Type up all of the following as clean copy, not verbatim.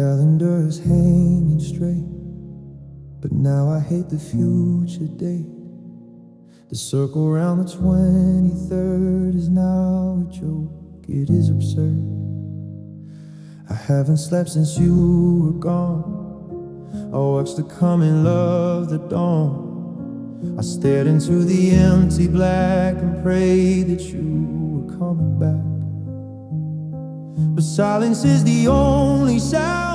calendar is hanging straight, but now I hate the future date. The circle around the 23rd is now a joke, it is absurd. I haven't slept since you were gone. I watched the coming of the dawn. I stared into the empty black and prayed that you were coming back. But silence is the only sound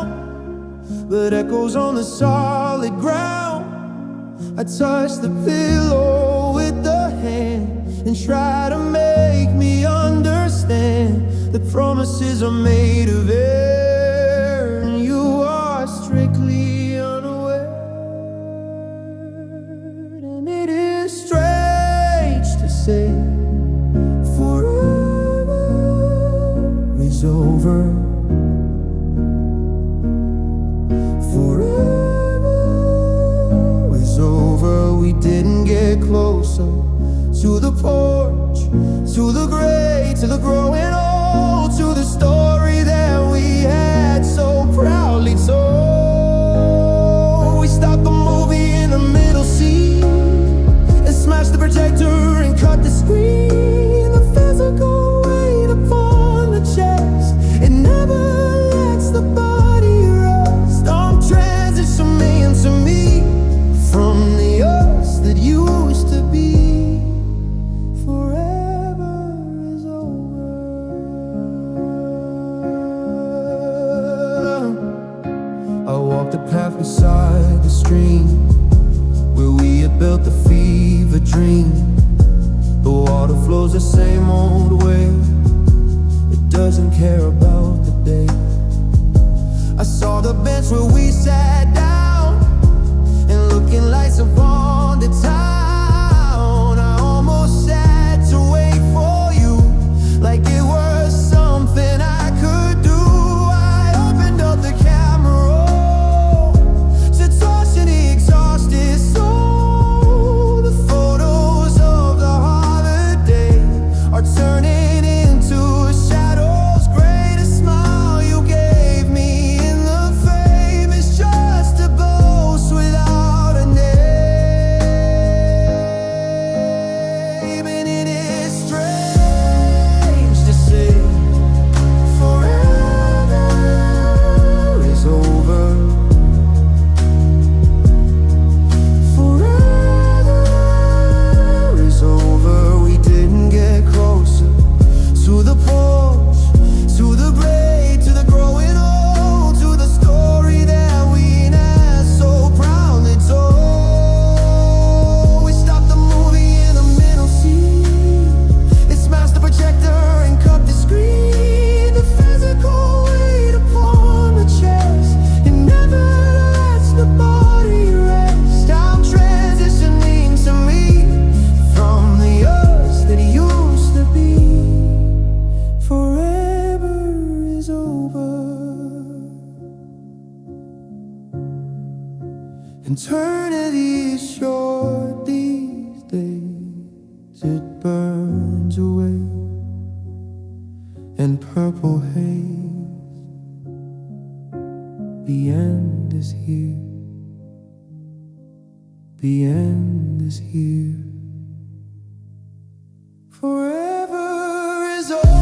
that echoes on the solid ground. I touch the pillow with the hand and try to make me understand that promises are made of air, and you are strictly unaware. And it is strange to say forever is over. Forever is over. We didn't get closer to the porch, to the gray, to the growing old, to the story that we had so proudly told. We stopped the movie in the middle seat and smashed the projector and cut the screen. The physical weight upon the chest, it never lets the body rest. I'm transitioning into me from the us that used to be. I walked the path beside the stream where we had built the fever dream. The water flows the same old way, it doesn't care about the day. I saw the bench where we sat down and looking lights upon the town. I almost had to wait for you like it was something I could do. I opened up the camera to toss in the exhausted soul. The photos of the holiday are turning into shadows. Greatest smile you gave me in the frame is just a ghost without a name. And it is strange to say forever is over. Forever is over. We didn't get closer to the porch, to the gray, to the growing old, to the story that we had so proudly told. We stopped the movie in the middle seat, it smashed the projector and cut the screen. The physical weight upon the chest, it never lets the body rest. I'm transitioning to me from the us that used to be. Forever is over. Eternity is short these days, it burns away in purple haze. The end is here. The end is here. Forever is over.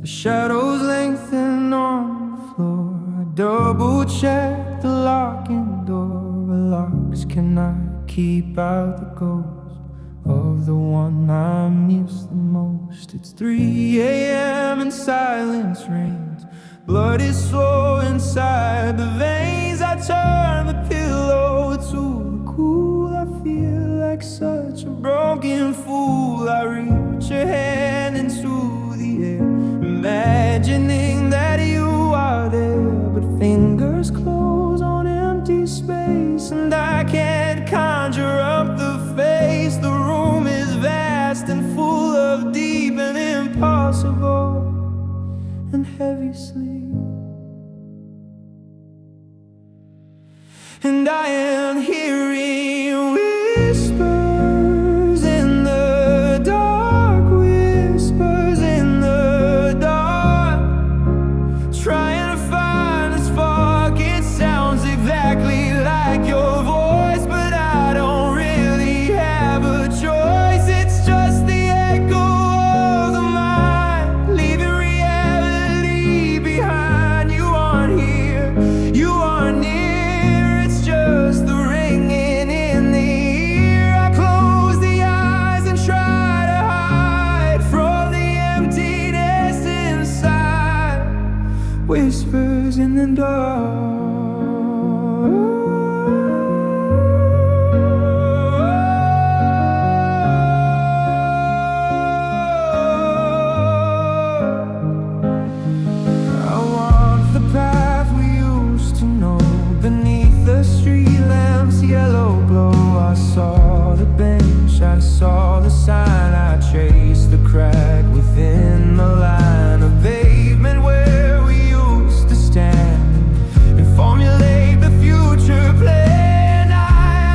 The shadows lengthen on the floor. I double check the locking door, but locks cannot keep out the ghost of the one I miss the most. It's 3 a.m. and silence reigns. Blood is slow inside the veins. mirrors close on empty space, and I can't conjure up the face. The room is vast and full of deep and impossible and heavy sleep. And I am hearing whispers in the dark, whispers in the dark, trying to find a spark. It sounds exactly like your voice, but I don't really have a choice. It's just the echo of the mind, leaving reality behind. You aren't here, you aren't near. It's just the ringing in the ear. I close the eyes and try to hide from the emptiness inside. Whispers in the dark. I walked the path we used to know, beneath the street lamps' yellow glow. I saw the bench, I saw the sign. I traced the crack within the line of pavement where we used to stand and formulate the future plan. I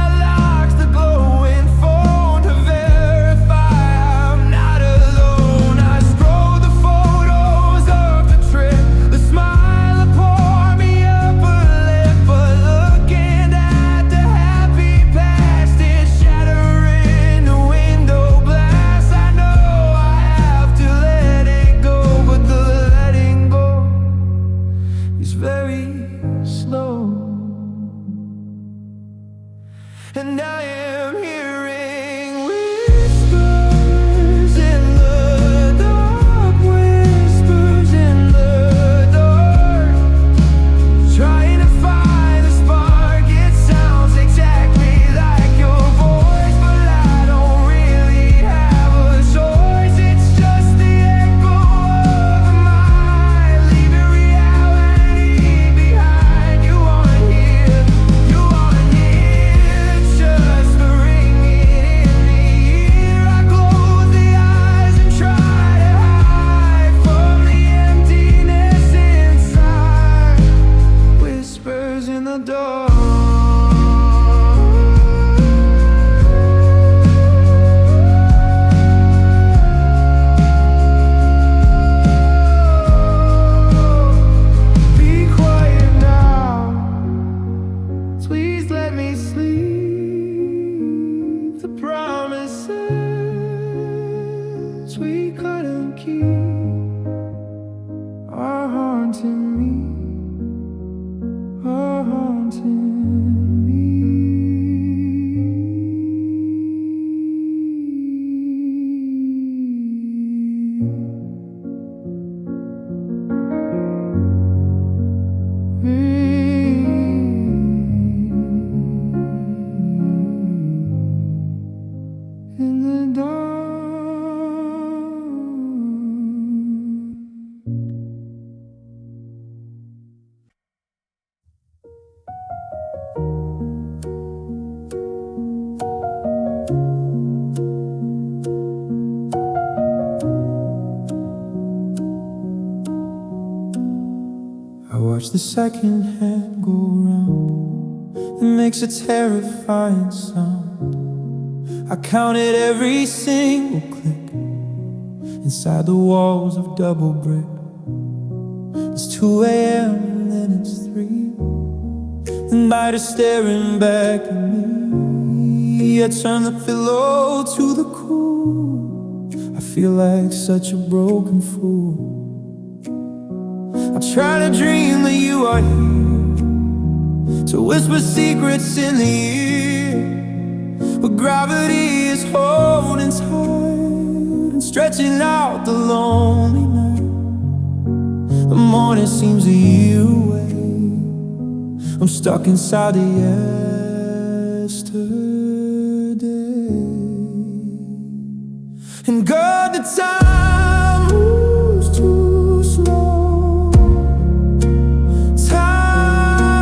unlocked the glowing phone to verify I'm not alone. I scrolled the photos of the trip, the smile that poured me up a lip, but looking at the happy past is shattering the window glass. I know I have to let it go, but the letting go is very slow. And I am hearing whispers in the dark, whispers in the dark, trying to find a spark. It sounds exactly like your voice, but I don't really have a choice. It's just the echo of the mind, leaving reality behind. You aren't here, you aren't near. It's just the ringing in the ear. I close the eyes and try to hide from the emptiness inside. Whispers in the dark. Be quiet now, please let me sleep. The promises we couldn't keep are haunting me, are haunting me. In the dark. I watch the second hand go round. It makes a terrifying sound. I counted every single click inside the walls of double brick. It's 2 a.m. and then it's 3. The night is staring back at me. I turn the pillow to the cool. I feel like such a broken fool. I try to dream that you are here, to whisper secrets in the ear, but gravity is holding tight and stretching out the lonely night. The morning seems a year away. I'm stuck inside the yesterday. And God, the time moves too slow. Time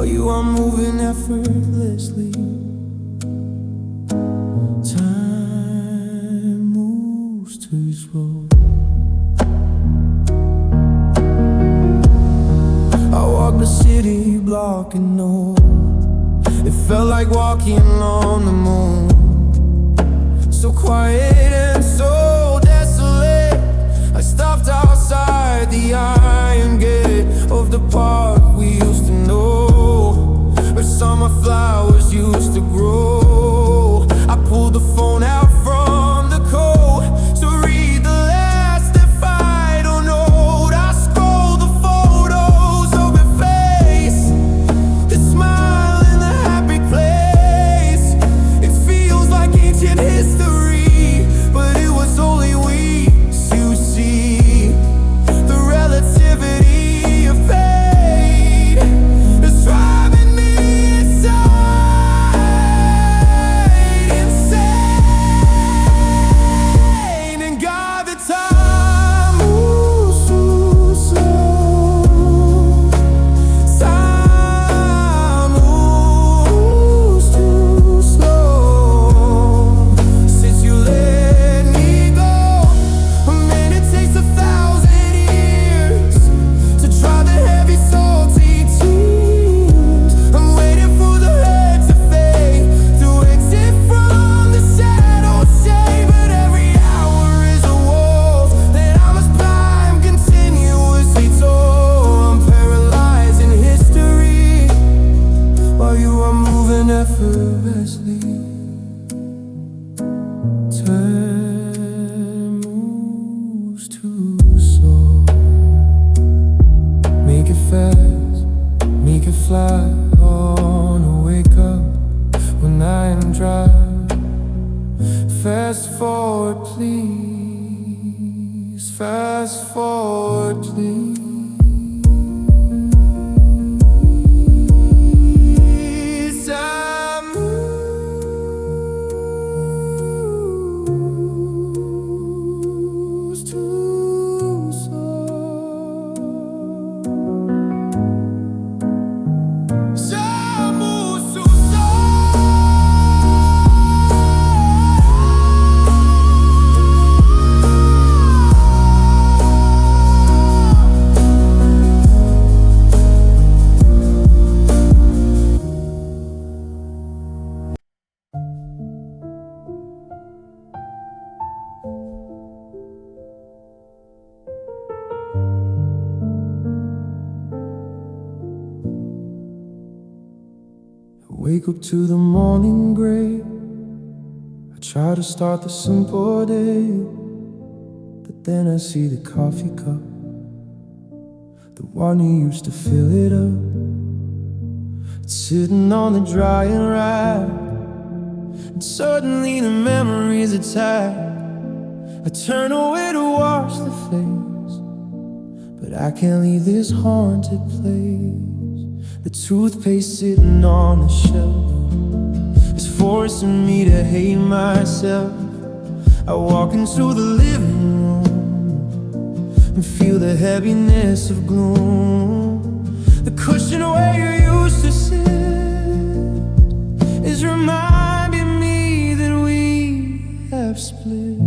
while you are moving effortlessly. Time moves too slow. I walked the city block and no, it felt like walking on the moon. So quiet and so desolate. I stopped outside the iron gate of the park we used to know, where summer flowers used to grow. I pulled the phone out from the code to read the last final note. I scrolled the photos of your face, the smile in the happy place. It feels like ancient history, but it was only weeks, you see. The relativity of fate is driving me insane. And God, the time moves too slow. Time moves too slow. Since you let me go, a minute takes 1,000 years to dry the heavy salty tears. I'm waiting for the hurt to fade, to exit from the shadow shade. But every hour is a wolf that I must climb continuously told. I'm paralyzed in history while you are moving effortlessly. Time moves too slow. Make it fast, make it fly on a wake up when I am dry. Fast forward please, fast forward please. Time moves too slow. Time moves too Wake up to the morning gray. I try to start the simple day, but then I see the coffee cup, the one who used to fill it up. It's sitting on the drying rack, and suddenly the memories attack. I turn away to wash the face, but I can't leave this haunted place. The toothpaste sitting on the shelf is forcing me to hate myself. I walk into the living room and feel the heaviness of gloom. The cushion where you used to sit is reminding me that we have split.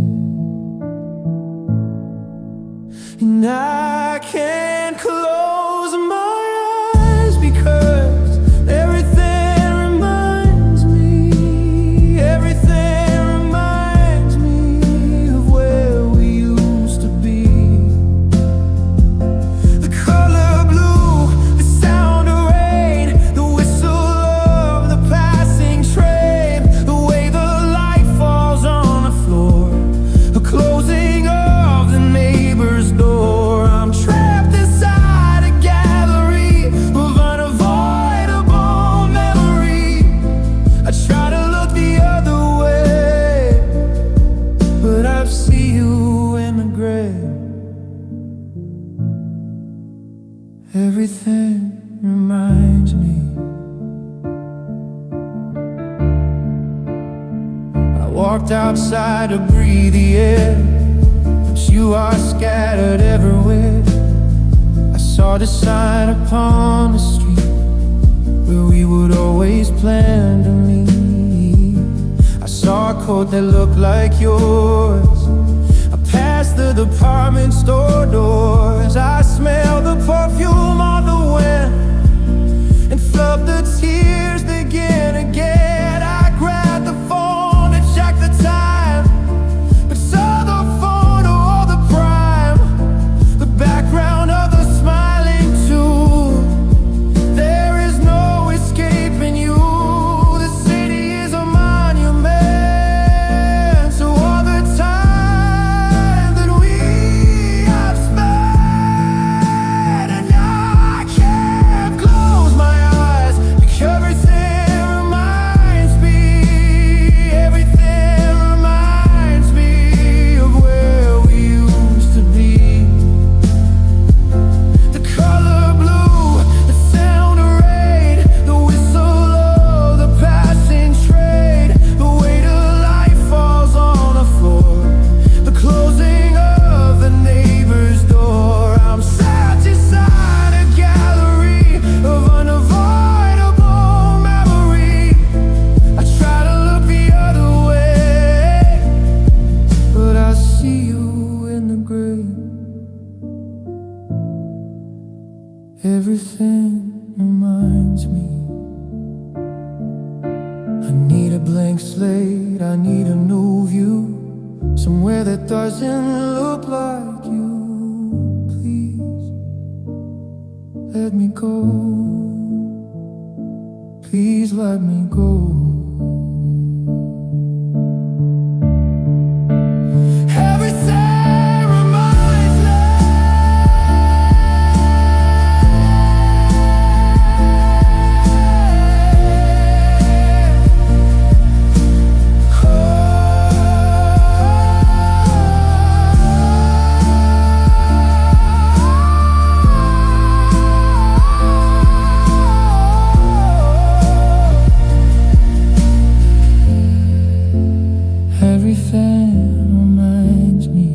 And I can't close my eyes because everything reminds me of where we used to be. The color blue, the sound of rain, the whistle of the passing train, the way the light falls on the floor, the closing of the neighbor's door. I'm trapped inside a gallery of unavoidable memory. I try to look the other way, but I see you in the grave. Everything reminds me. I walked outside to breathe the air, but you are scattered everywhere. I saw the sign upon the street planned to meet. I saw a coat that looked like yours. I passed the department store doors. I smelled the perfume on the wind and felt the tears begin again. I grabbed the phone to check the time, but saw the photo of the prime, the background of the smiling two. There is no escaping you. The city is a monument to all the time that we have spent. And I can't close my eyes, because everything reminds me, everything reminds me of where we used to be. The color blue, the sound of rain, the whistle of the passing train, the weight of life falls on the floor, the closing of the neighbor's door. I'm sat inside a gallery of unavoidable memory. I try to look the other way, but I see you in the gray. Everything reminds me. I need a blank slate, I need a new view, somewhere that doesn't look like you. Please let me go. Please let me go. Everything reminds me. Everything reminds me.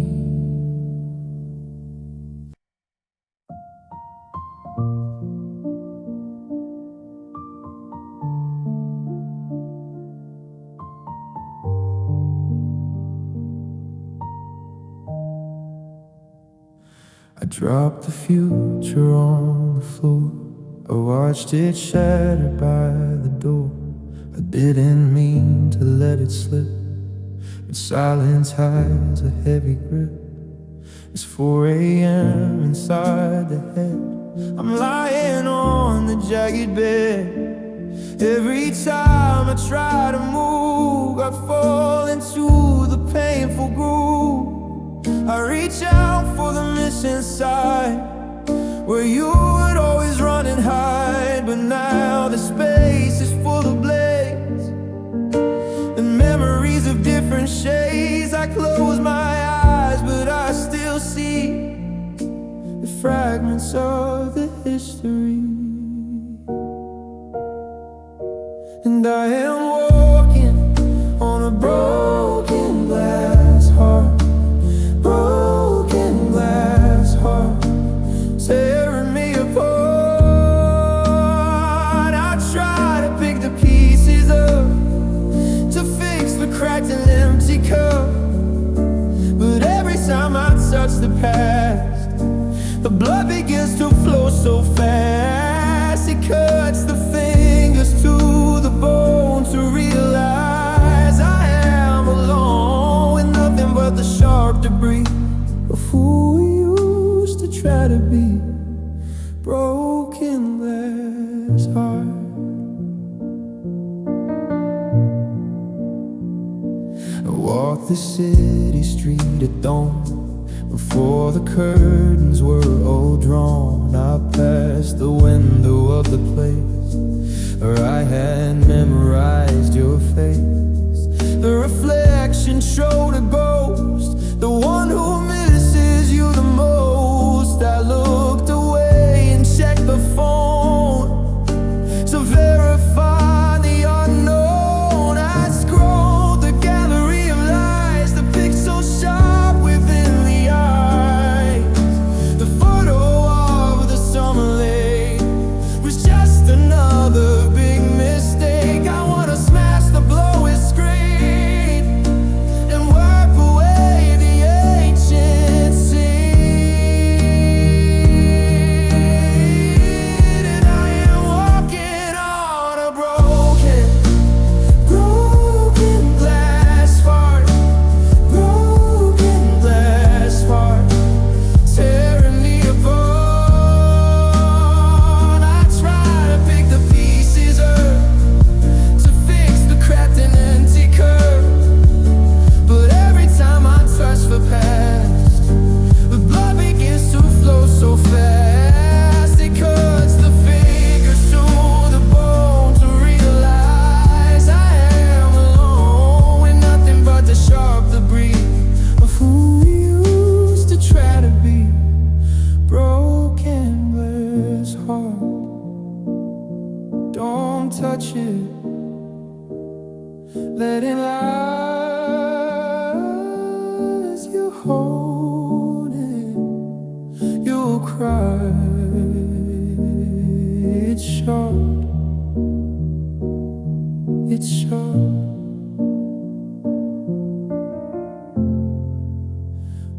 I dropped the future on the floor. I watched it shatter by the door. I didn't mean to let it slip, but silence hides a heavy grip. It's 4 a.m. inside the head. I'm lying on the jagged bed. Every time I try to move, I fall into the painful groove. I reach out for the missing side, where you would always run and hide. But now the space is full of blades and memories of different shades. I close my eyes, but I still see the fragments of the history. And I am walking on a broken glass heart, broken glass heart, tearing me apart. I try to pick the pieces up to fix the cracked and empty cup, but every time I touch the past, the blood begins to flow so fast. It cuts the fingers to the bone to realize I am alone with nothing but the sharp debris of who we used to try to be. Broken glass heart. I walked the city street at dawn, before the curtains were all drawn. I passed the window of the place where I had memorized your face. The reflection showed a ghost, the one who misses you the most. I looked away and checked the phone to verify the unknown. I scrolled the gallery of lies, the pixels sharp within the eyes. The photo of the summer lake was just another Don't touch it. Let it lie as you hold it. You'll cry. It's short. It's short.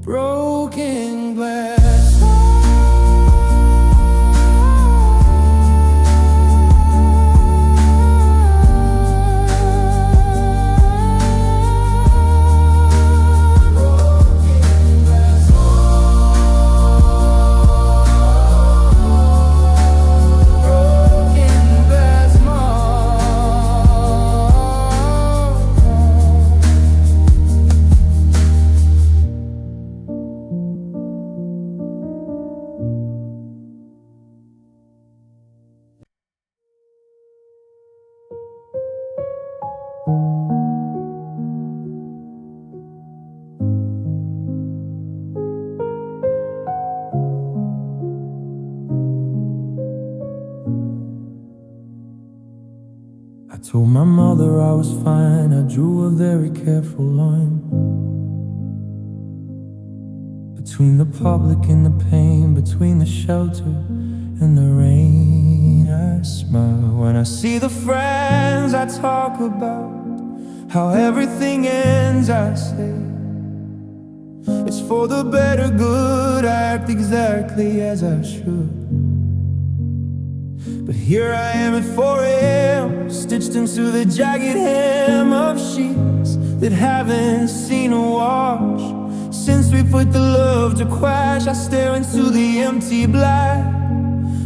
Broken glass. I told my mother I was fine. I drew a very careful line between the public and the pain, between the shelter and the rain. I smile when I see the friends I talk about, how everything ends. I say it's for the better good. I act exactly as I should. But here I am at 4 a.m., stitched into the jagged hem of sheets that haven't seen a wash since we put the love to crash. I stare into the empty black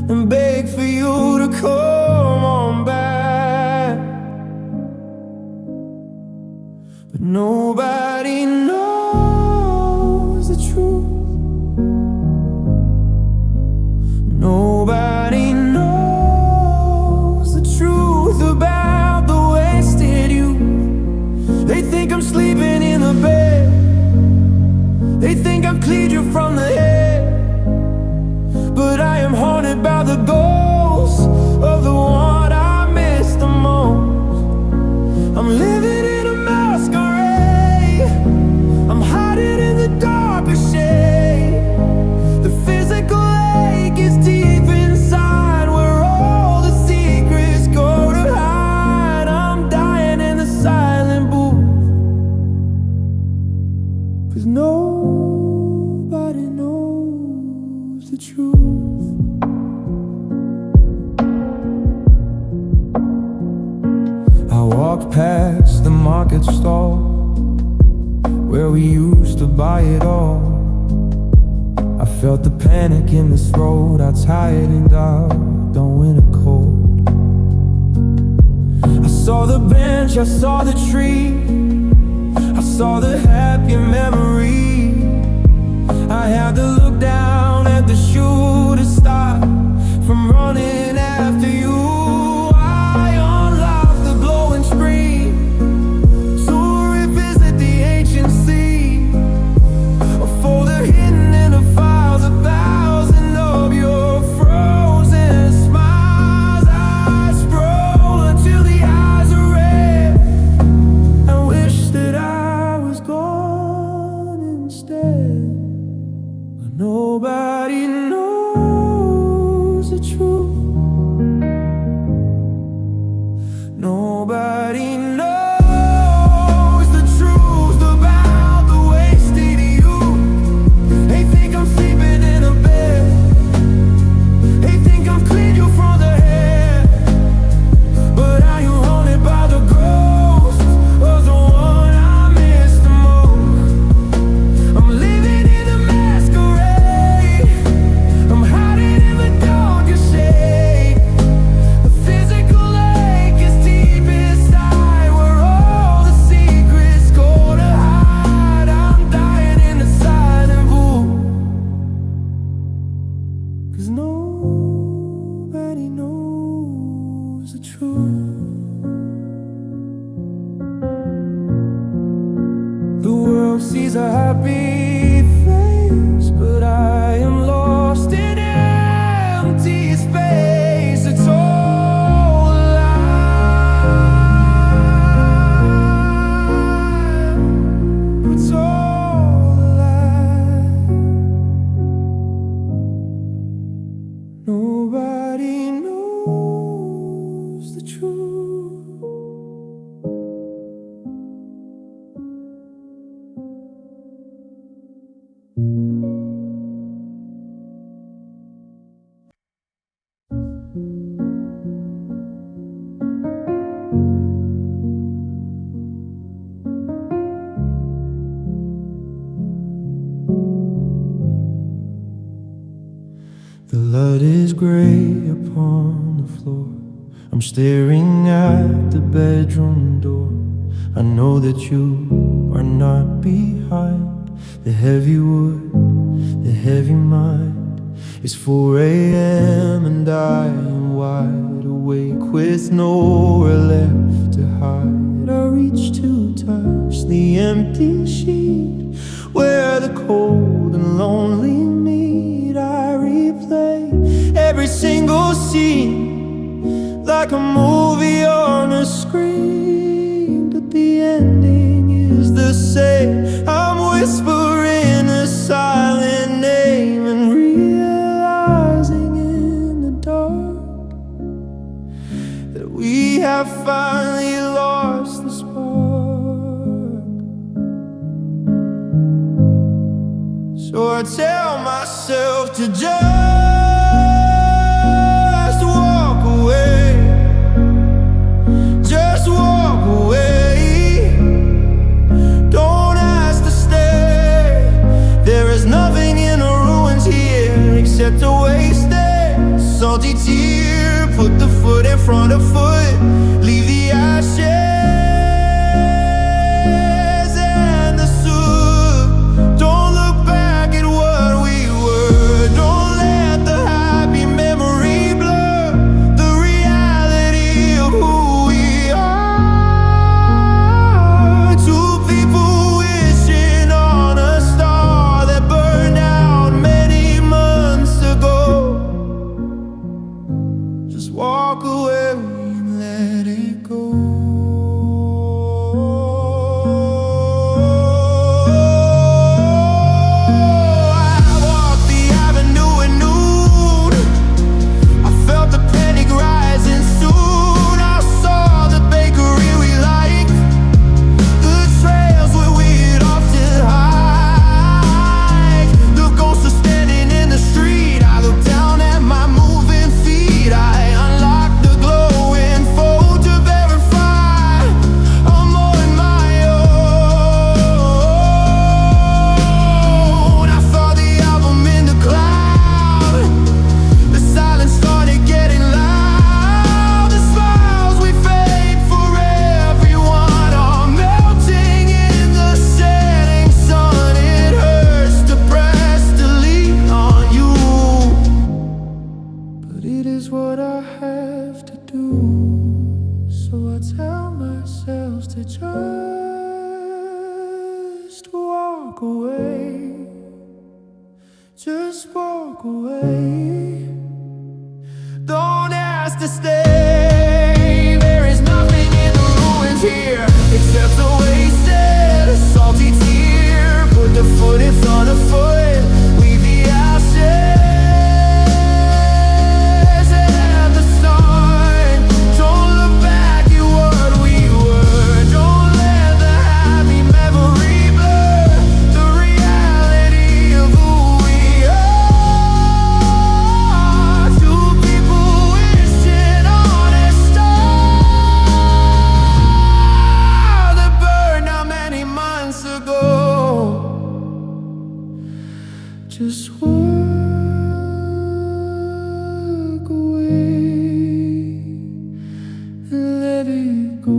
and beg for you to come on back. But nobody knows the truth. Nobody knows the truth about the wasted youth. They think I'm sleeping in the bed. They think I've cleared you from the head. But I am haunted by the ghost of the one I miss the most. I'm living in a masquerade. I'm hiding in the darkest shade. The physical ache is deep inside, where all the secrets go to hide. I'm dying in the silent booth, 'cause nobody knows the truth. I walked past the market stall where we used to buy it all. I felt the panic in this throat. I tightened up, don't win a cold. I saw the bench, I saw the tree, I saw the happy memory. I had to look down at the shoe to stop from running after you. I unlocked the glowing screen to revisit the ancient scene, a folder hidden in a file, 1,000 of your frozen smiles. I scroll until the eyes are red. I wish that I was gone instead. But nobody knows the truth. Nobody knows the truth about the wasted youth. They think I'm sleeping in a bed. They think I've cleared you from the head. But I am haunted by the ghost of the one I miss the most. I'm living in a masquerade. I'm hiding in the darkest shade. The physical ache is deep inside, where all the secrets go to hide. I'm dying in the silent booth, 'cause nobody knows the truth. The world sees a happy face, but I am lost in empty space. It's all a floor. I'm staring at the bedroom door. I know that you are not behind. The heavy wood, the heavy mind. It's 4 a.m. and I am wide awake with nowhere left to hide. I reach to touch the empty sheet where the cold and lonely meet. I replay every single scene like a movie on a screen, but the ending is the same. I'm whispering a silent name and realizing in the dark that we have finally lost the spark. So I tell myself to just walk away. Just walk away. Don't ask to stay. There is nothing in the ruins here except a wasted salty tear. Put the foot in front of foot. Leave the ashes and the soot. Don't look back at what we were. Don't let the happy memory blur the reality of who we are. Two people wishing on a star that burned out many months ago. Just walk away and let it go. I walked the avenue at noon. I felt the panic rising soon. I saw the bakery we liked, the trails where we'd often hike. The ghosts are standing in the street. I looked down at my moving feet. I unlocked the glowing phone to verify I'm on my own. I saw the album in the cloud. The silence started getting loud. The smiles we fade for everyone are melting in the setting sun. It hurts to press delete on you, but it is what I have to do. So I tell myself to just walk away. Just walk away. Don't ask to stay. There is nothing in the ruins here except a wasted salty tear. Put the foot in front of foot. Leave the ashes and the sun. Don't look back at what we were. Don't let the happy memory blur the reality of who we are. Two people wishing on a star that burned out many months ago. Just walk away and let it go.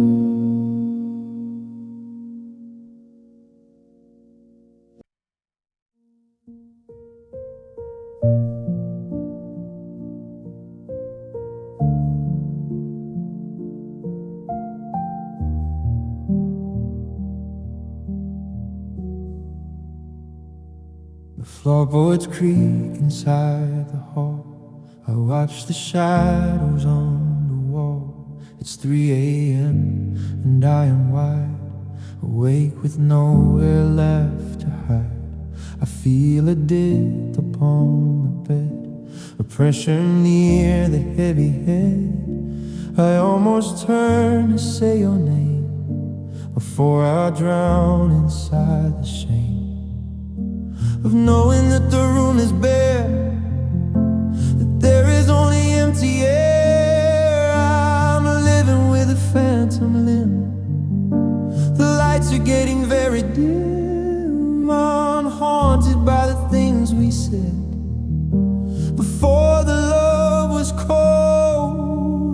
The floorboards creak inside the hall. I watch the shadows on the wall. It's 3 a.m. and I am wide awake with nowhere left to hide. I feel a dip upon the bed, a pressure near the heavy head. I almost turn to say your name before I drown inside the shame of knowing that the room is bare, that there is only empty air. I'm living with a phantom limb. The lights are getting very dim. I'm haunted by the things we said before the love was cold.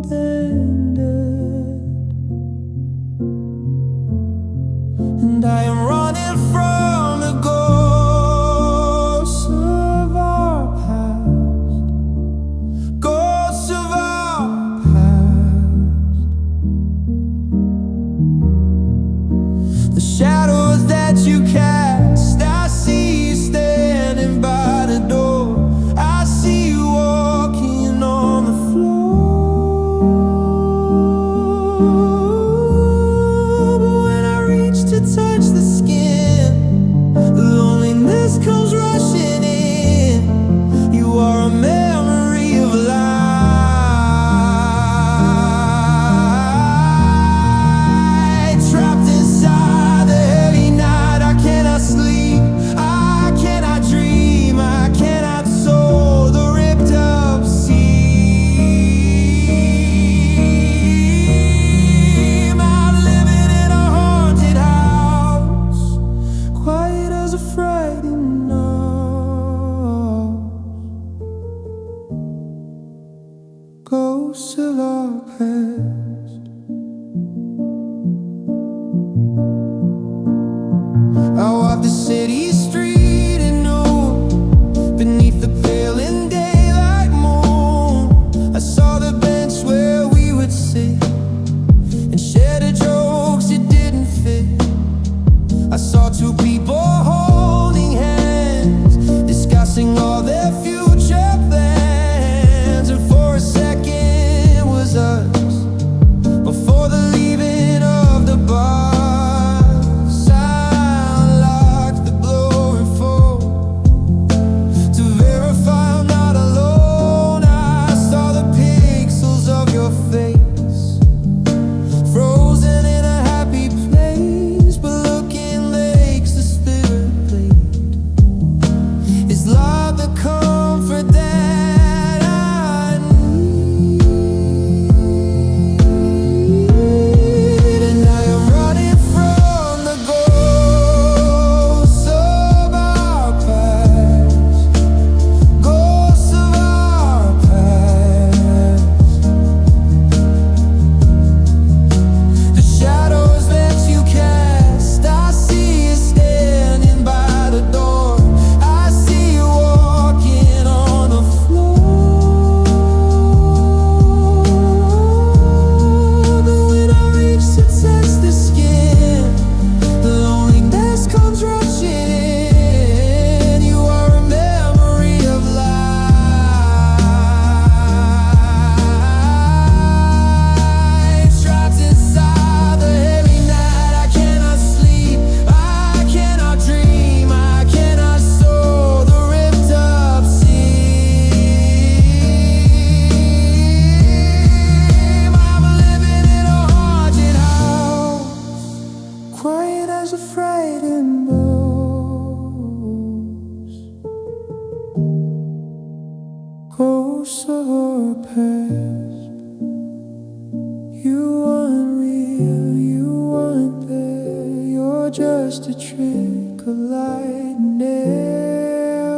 You weren't real, you weren't there. You're just a trick of lightning.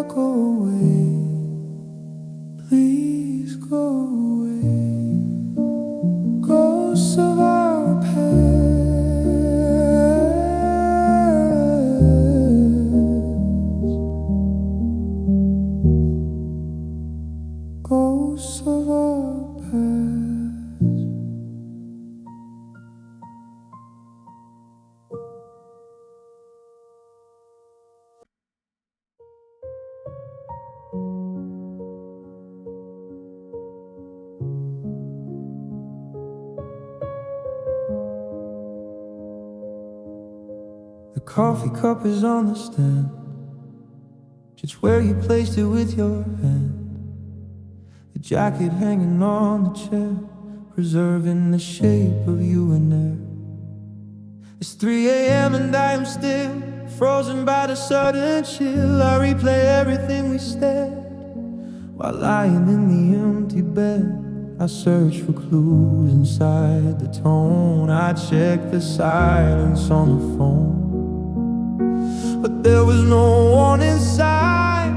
Go away, please go away. Ghosts of our past, ghosts of our past. The coffee cup is on the stand, just where you placed it with your hand. The jacket hanging on the chair, preserving the shape of you and there. It's 3 a.m. and I am still frozen by the sudden chill. I replay everything we said while lying in the empty bed. I search for clues inside the tone. I check the silence on the phone, but there was no one inside.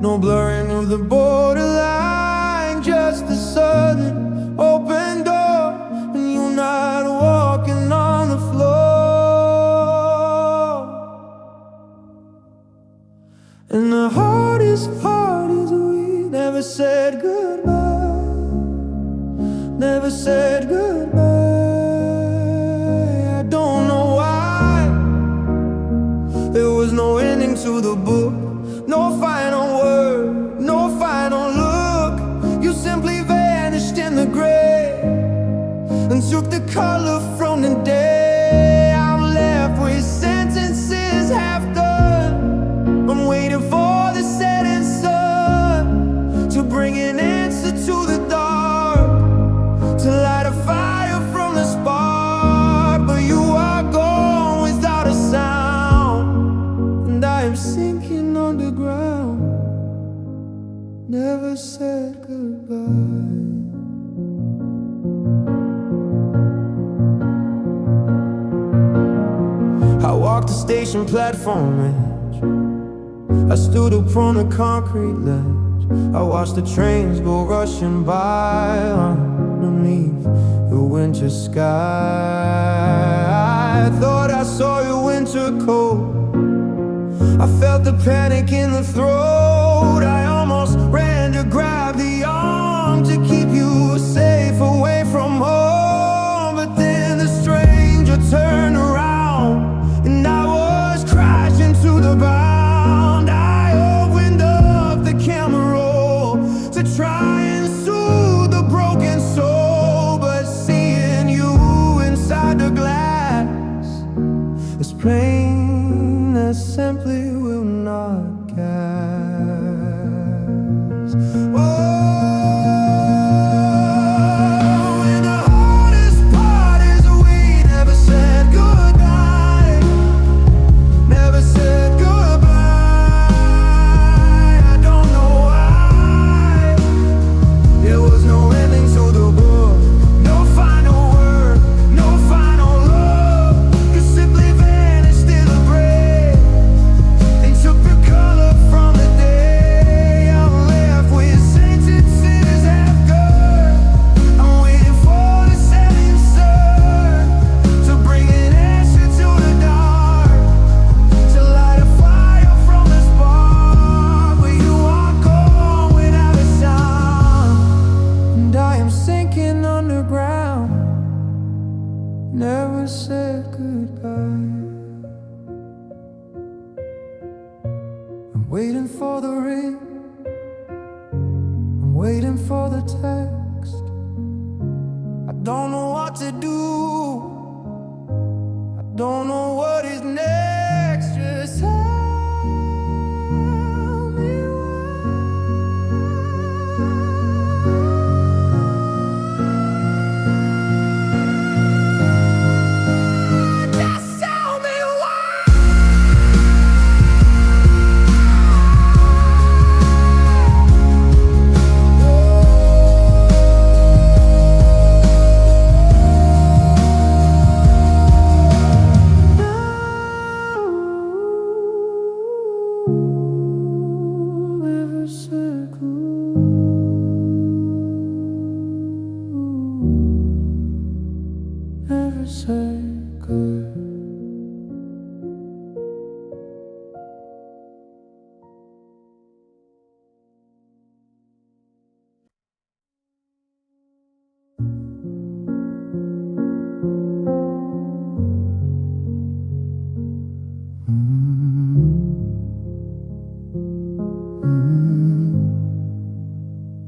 No blurring of the borderline, just a sudden open door, and you not walking on the floor. And the hardest part is we never said goodbye, never said goodbye. I don't know why. There was no ending to the book, no final word, no final look. You simply vanished in the gray and took the color from the day. I'm left with sentences half done. I'm waiting for the setting sun to bring an answer to the dark, to light a fire from the spark. But you are gone without a sound, and I am sinking underground. Never said goodbye. I walked the station platform edge, I stood up on the concrete ledge. I watched the trains go rushing by underneath the winter sky. I thought I saw your winter coat, I felt the panic in the throat. I almost ran to grab the arm to keep you safe away from home. But then the stranger turned around and I was crashing to the ground. I opened up the camera roll to try and soothe the broken soul, but seeing you inside the glass is pain that simply will not cast. Oh, and the hardest part is we never said goodbye, never said goodbye. I don't know why. There was no ending to the book, no final word, no final love. You simply vanished in the gray and took the color from the day. I'm left with sentences half good. I'm waiting for the setting sun to bring an answer to the dark, to light a fire from the spark. But you are gone without a sound, and I am sinking underground. Never said goodbye. I'm waiting for the ring, I'm waiting for the text. I don't know what to do, I don't know what is next. Just tell me why. Just tell me why. say good.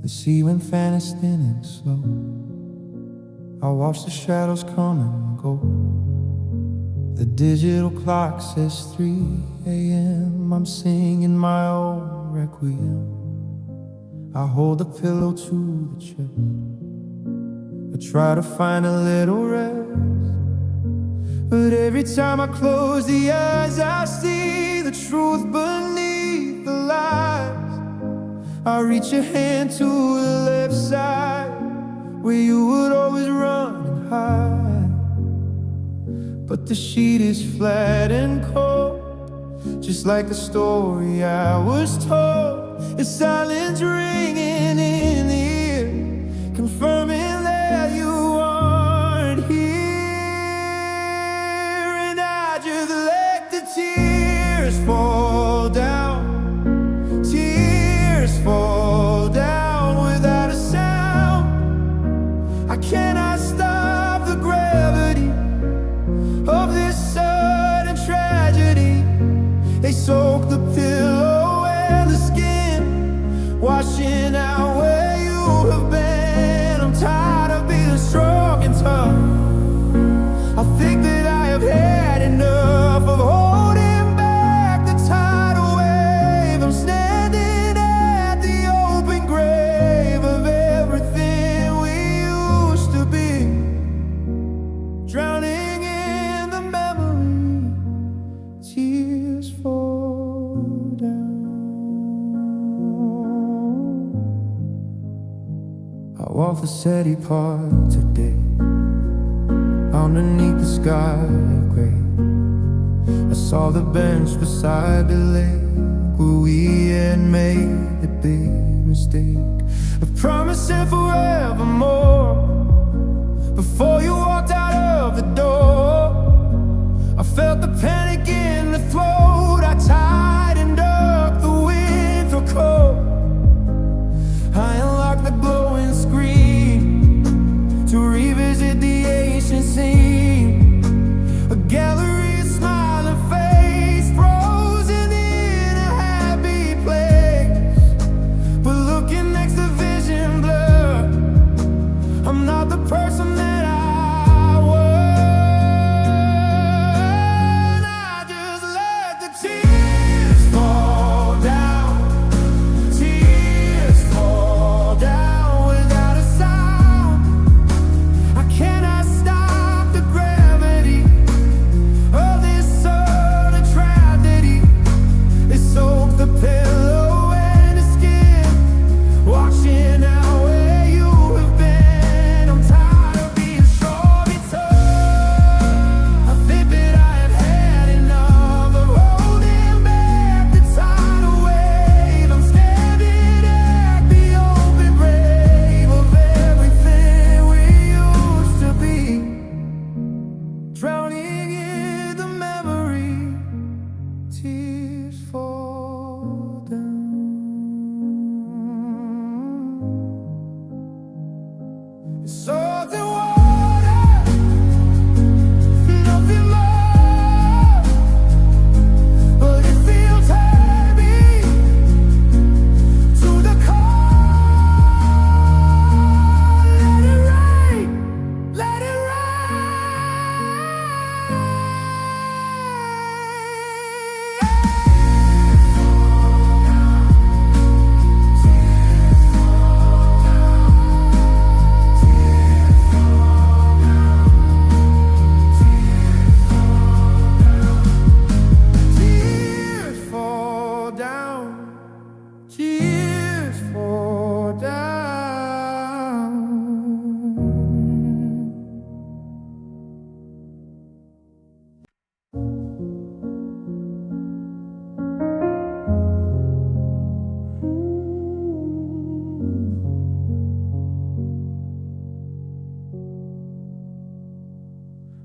The sea went vanished thin and slow. I watch the shadows come and go. The digital clock says 3 a.m. I'm singing my own requiem. I hold the pillow to the chest. I try to find a little rest, but every time I close the eyes, I see the truth beneath the lies. I reach a hand to the left side, where you would always run and hide. But the sheet is flat and cold, just like the story I was told. The silence ringing in the ear, confirming that you aren't here. And I just let the tears fall down, tears fall down without a sound. I cannot stop the gravity of this sudden tragedy. They soak the pillow and the skin, washing out where you have been. I'm tired of being strong and tough. I think that I have had enough of holding back the tidal wave. I'm standing at the open grave of everything we used to be, drowning in the memory. Tears fall down. I walk the city park today, underneath the sky of gray. I saw the bench beside the lake, where we had made a big mistake of promising forevermore. Before you walked out of the door, I felt the panic in the throat. I tightened up the winter coat. I unlocked the glowing screen to revisit the ancient scene. A gallery of smiling face, frozen in a happy place. But looking next to vision blur, I'm not the person that I was. I just let the tears fall down, tears fall down without a sound. I cannot stop the gravity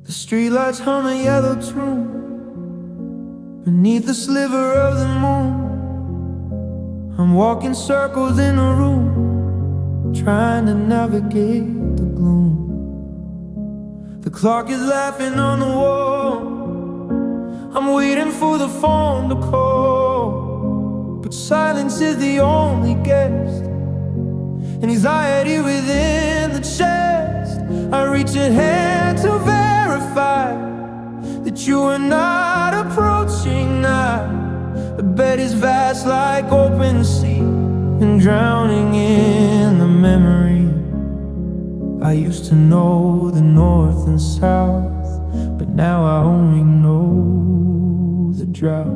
The streetlights hum a yellow tune beneath the sliver of the moon. I'm walking circles in a room, trying to navigate the gloom. The clock is laughing on the wall. I'm waiting for the phone to call, but silence is the only guest. Anxiety within the chest. I reach a hand to verify that you are not approaching now. The bed is vast like open sea, and drowning in the memory. I used to know the north and south, but now I only know the drought.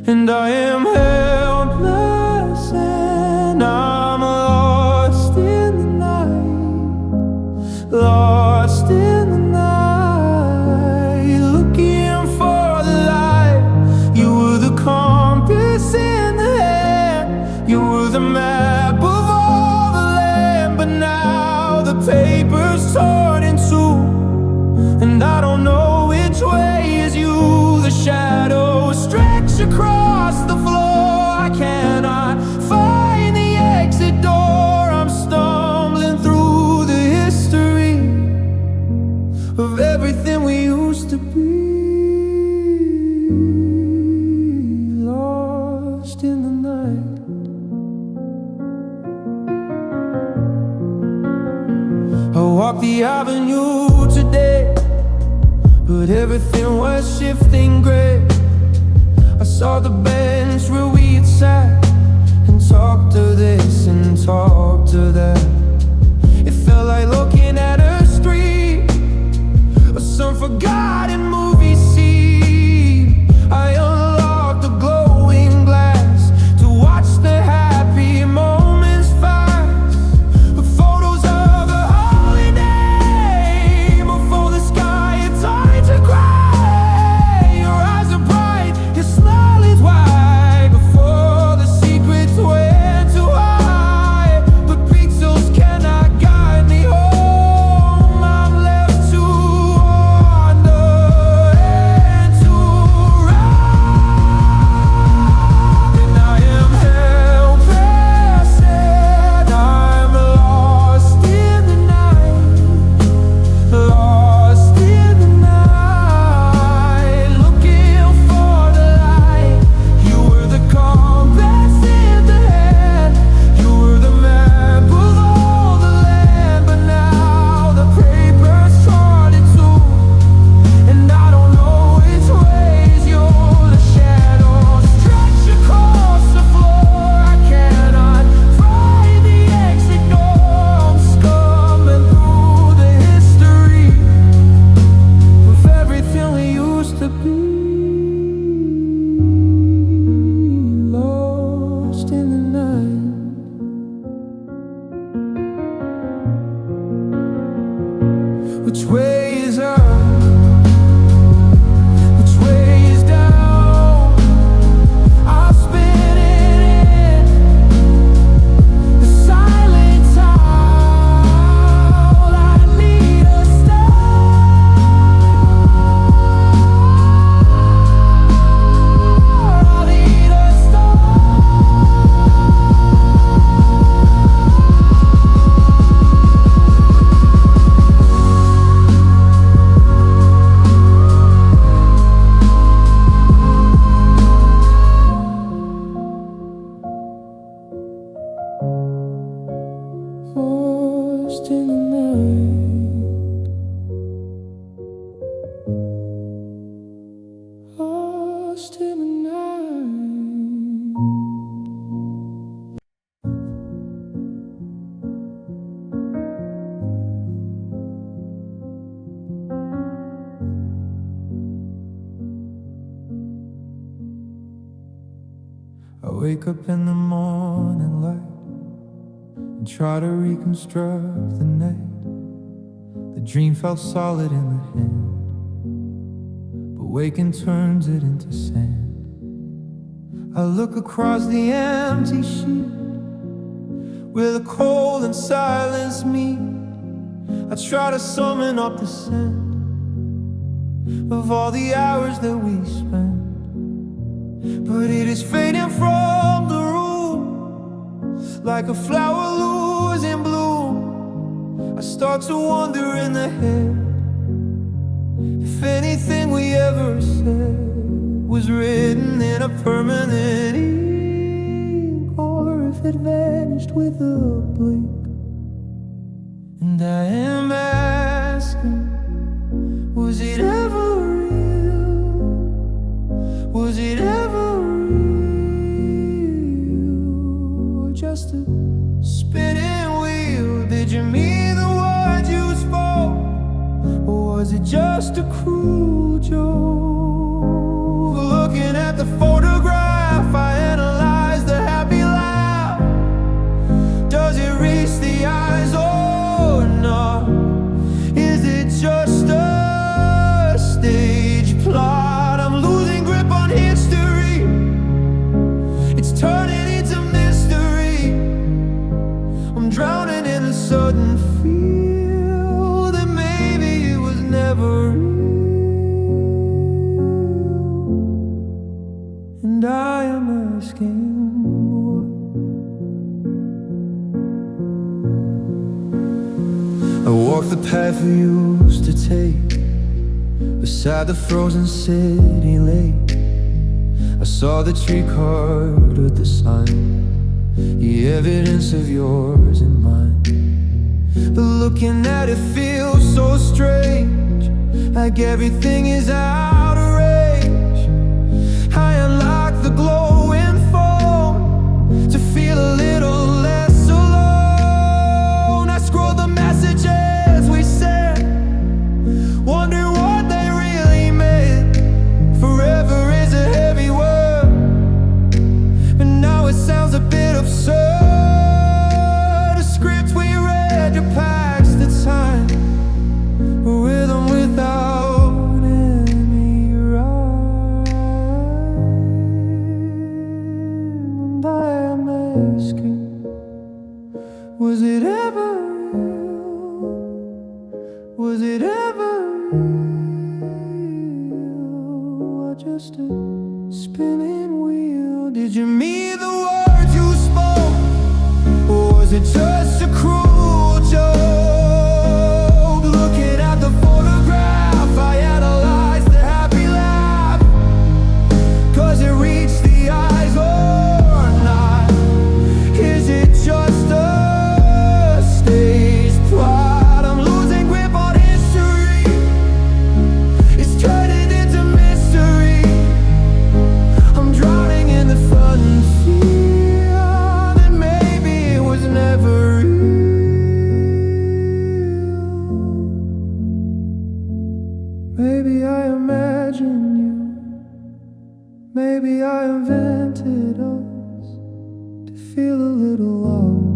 And I am helpless and I'm lost in the night, lost in the night, looking for the light. You were the compass in the hand, you were the map of all the land, but now the paper's torn in two, and I don't know which way is you. The shadows stretch across the floor, I cannot find the exit door. I'm stumbling through the history of everything we used to be, lost in the night. I walked the avenue today, but everything was shifting gray. I saw the bench where we had sat and talked to this and talked to that. It felt like looking at a street or some forgotten movie scene. I unlocked the glowing glass to watch the happy moments fast. Photos of a holiday before the sky had turned to gray. Your eyes are bright, your smile is wide before the secrets went too high. But pixels cannot guide me home. I'm left to wander and to run. And I am helpless and I'm lost in the night, lost in the night, looking for the light. You were the compass in the hand, you were the map of all the land, but now the paper's torn in two, and I don't know which ways you're. The shadows stretch across the floor, I cannot find the exit door. I'm scumbling through the history of everything we used to be, lost in the night. Which way is up? Which way is down? I'll spin it in the silent town. I need a star, I need a star. Lost in the night, lost in the night. I wake up in the morning light and try to reconstruct the night. The dream felt solid in the hand, but waking turns it into sand. I look across the empty sheet where the cold and silence meet. I try to summon up the scent of all the hours that we spent. But it is fading from the room, like a flower losing bloom. I start to wonder in the head if anything we ever said was written in a permanent ink, or if it vanished with a blink. And I am asking, was it ever real? Was it ever real? Or just a spinning wheel? Did you mean the words you spoke? Or was it just a cruel joke? Looking at the photograph, I analyze the happy laugh. Does it reach the eyes or not? Is it just a stage plot? I'm losing grip on history. It's turning into mystery. I'm drowning in a sudden feel that maybe it was never real. And I am asking why. I walked the path we used to take, beside the frozen city lake. I saw the tree carved with the sign, the evidence of yours and mine. But looking at it feels so strange, like everything is out of range. I unlock the glowing phone to feel a little less alone. I scroll the messages we sent, wondering what they really meant. Forever is a heavy word, but now it sounds a bit absurd. A script we read to pass the time, a rhythm without any rhyme. And I am asking, was it ever real? Was it ever real? Or just a spinning wheel? Did you mean the words you spoke? Or was it just a cruel joke? Looking at the photograph, I analyze the happy laugh. Cause it reached the eyes or not? Is it just a stage plot? I'm losing grip on history. It's turning into mystery. I'm drowning in the sudden fear that maybe it was never real. Maybe I imagined you. Maybe I invented us to feel a little lost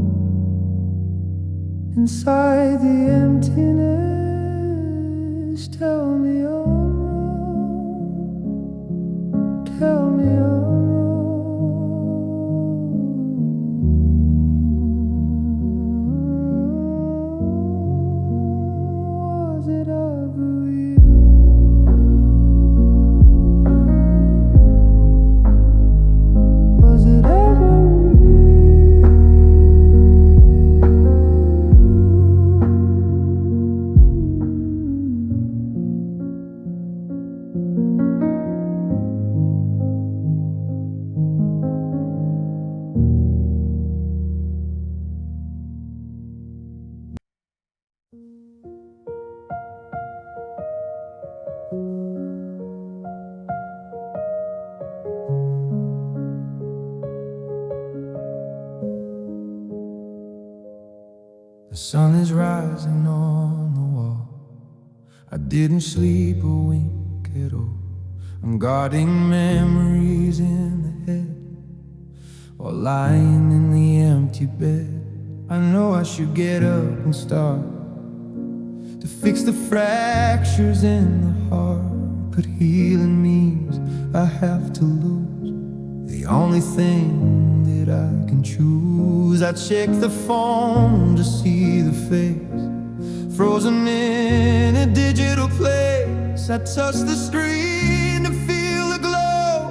inside the emptiness. Tell me I'm wrong. Tell me I'm wrong. Was it ever real? Was it ever The sun is rising on the wall. I didn't sleep a wink at all. I'm guarding memories in the head, while lying in the empty bed. I know I should get up and start to fix the fractures in the heart, but healing means I have to lose the only thing that I can choose. I check the phone to see the face, frozen in a digital place. I touch the screen to feel the glow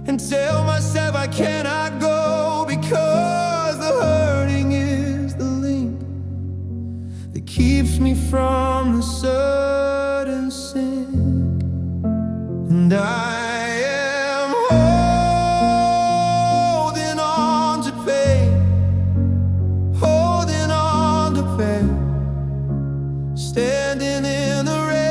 and tell myself I cannot go, because the hurting is the link that keeps me from the sudden sink. And I am holding on to pain, holding on to pain, standing in the rain,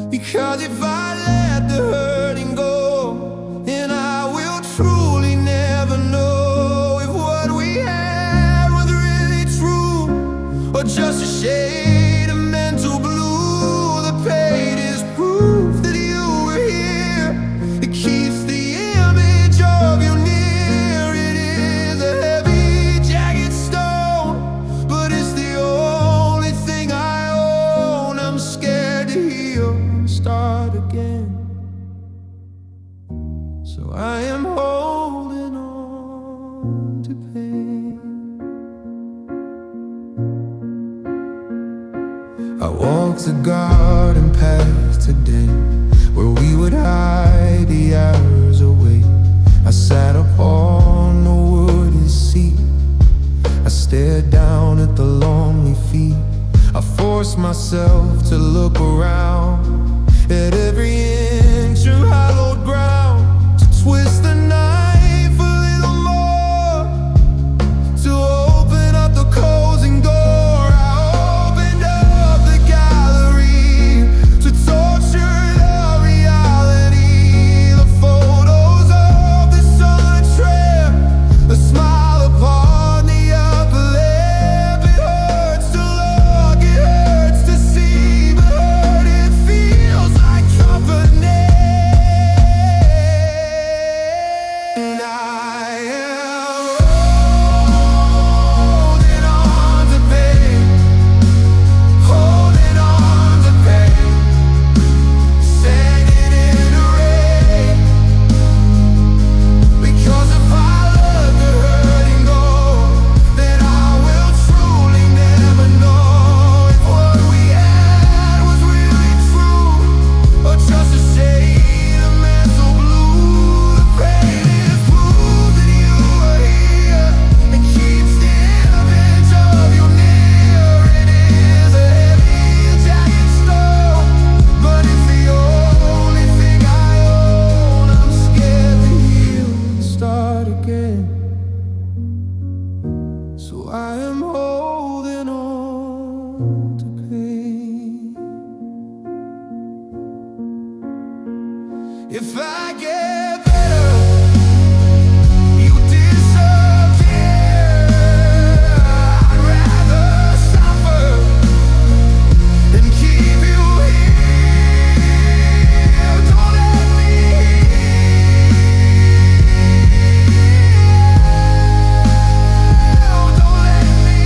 because if I let the hurting go, then I will truly never know if what we had was really true or just a shade of mental blue. The pain is proof that you were here. It keeps the image of you near. It is a heavy jagged stone, but it's the only thing I own. I'm scared to heal and start again, so I am holding on to pain. I walked the garden path today, where we would hide the hours away. I sat upon the wooden seat, I stared down at the lonely feet. I forced myself to look around at every inch of hallowed ground, to twist the knife a little more, to open up the closing door. I opened up the gallery to torture the reality, the photos of the sun trip, a smile upon the upper lip. It hurts to look, it hurts to see, but hurt, it feels like company. And I am holding on to pain, holding on to pain, standing in the rain, because if I let the hurting go, then I will truly never know if what we had was really true or just a shade of mental blue. The pain is proof that you were here. It keeps the image of you near. It is a heavy jagged stone, but it's the only thing I own. I'm scared to heal and start again, so I am holding on to pain. If I get better, you disappear. I'd rather suffer than keep you here. Don't let me heal. Don't let me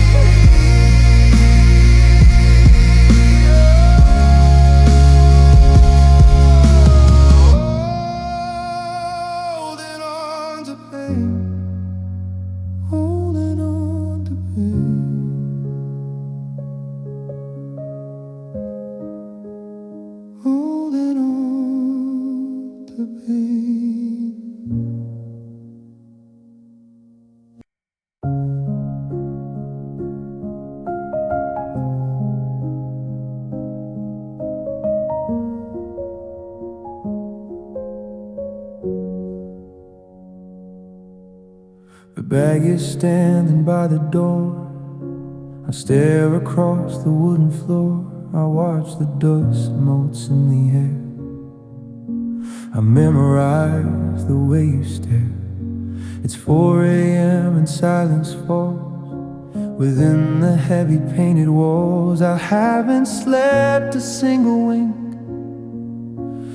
holding on to pain, holding on to pain, holding on to pain. The bag is standing by the door. I stare across the wooden floor. I watch the dust motes in the air. I memorize the way you stare. It's 4 a.m. and silence falls within the heavy painted walls. I haven't slept a single wink.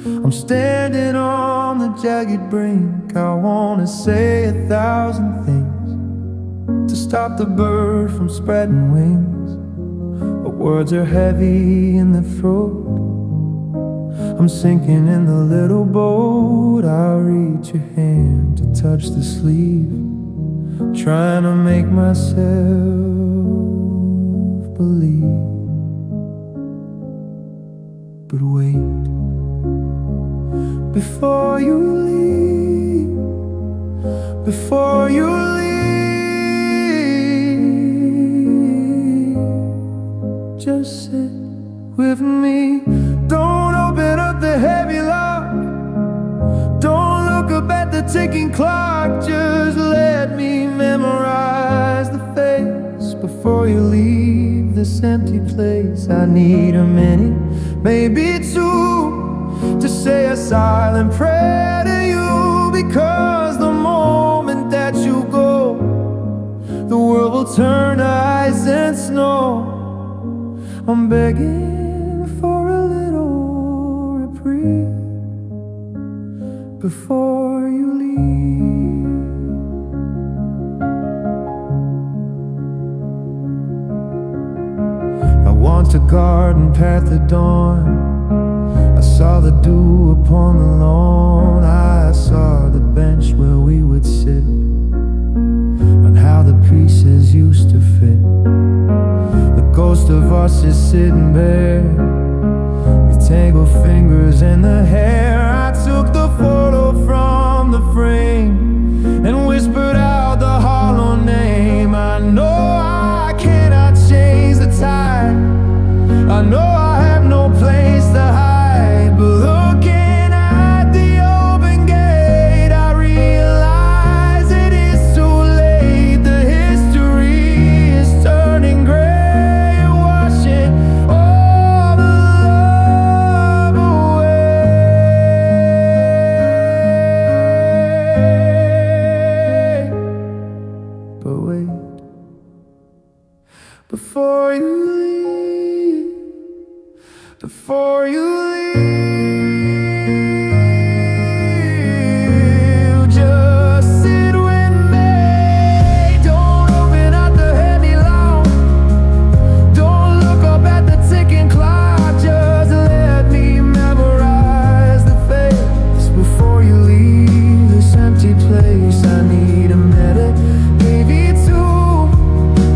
I'm standing on the jagged brink. I wanna say 1,000 things to stop the bird from spreading wings, but words are heavy in the throat. I'm sinking in the little boat. I'll reach your hand to touch the sleeve, trying to make myself believe. before you leave, before you leave. Just sit with me. Don't open up the heavy lock, don't look up at the ticking clock. Just let me memorize the face before you leave this empty place. I need a minute, maybe two, to say a silent prayer to you, because the moment that you go, the world will turn to ice and snow. I'm begging for a little reprieve before you leave. I walked a garden path at dawn, I saw the dew upon the lawn. I saw the bench where we would sit, and how the pieces used to fit. The ghost of us is sitting there, we tangled fingers in the hair. I took the photo from the frame and whispered out the hollow name. I know I cannot change the tide, I know I have no place to hide, but looking at the open gate, I realize it is too late. The history is turning gray and washing all the love away. But wait, before you leave, before you leave, just sit with me. Don't open up the heavy lock, don't look up at the ticking clock. Just let me memorize the face before you leave this empty place. I need a minute, maybe two,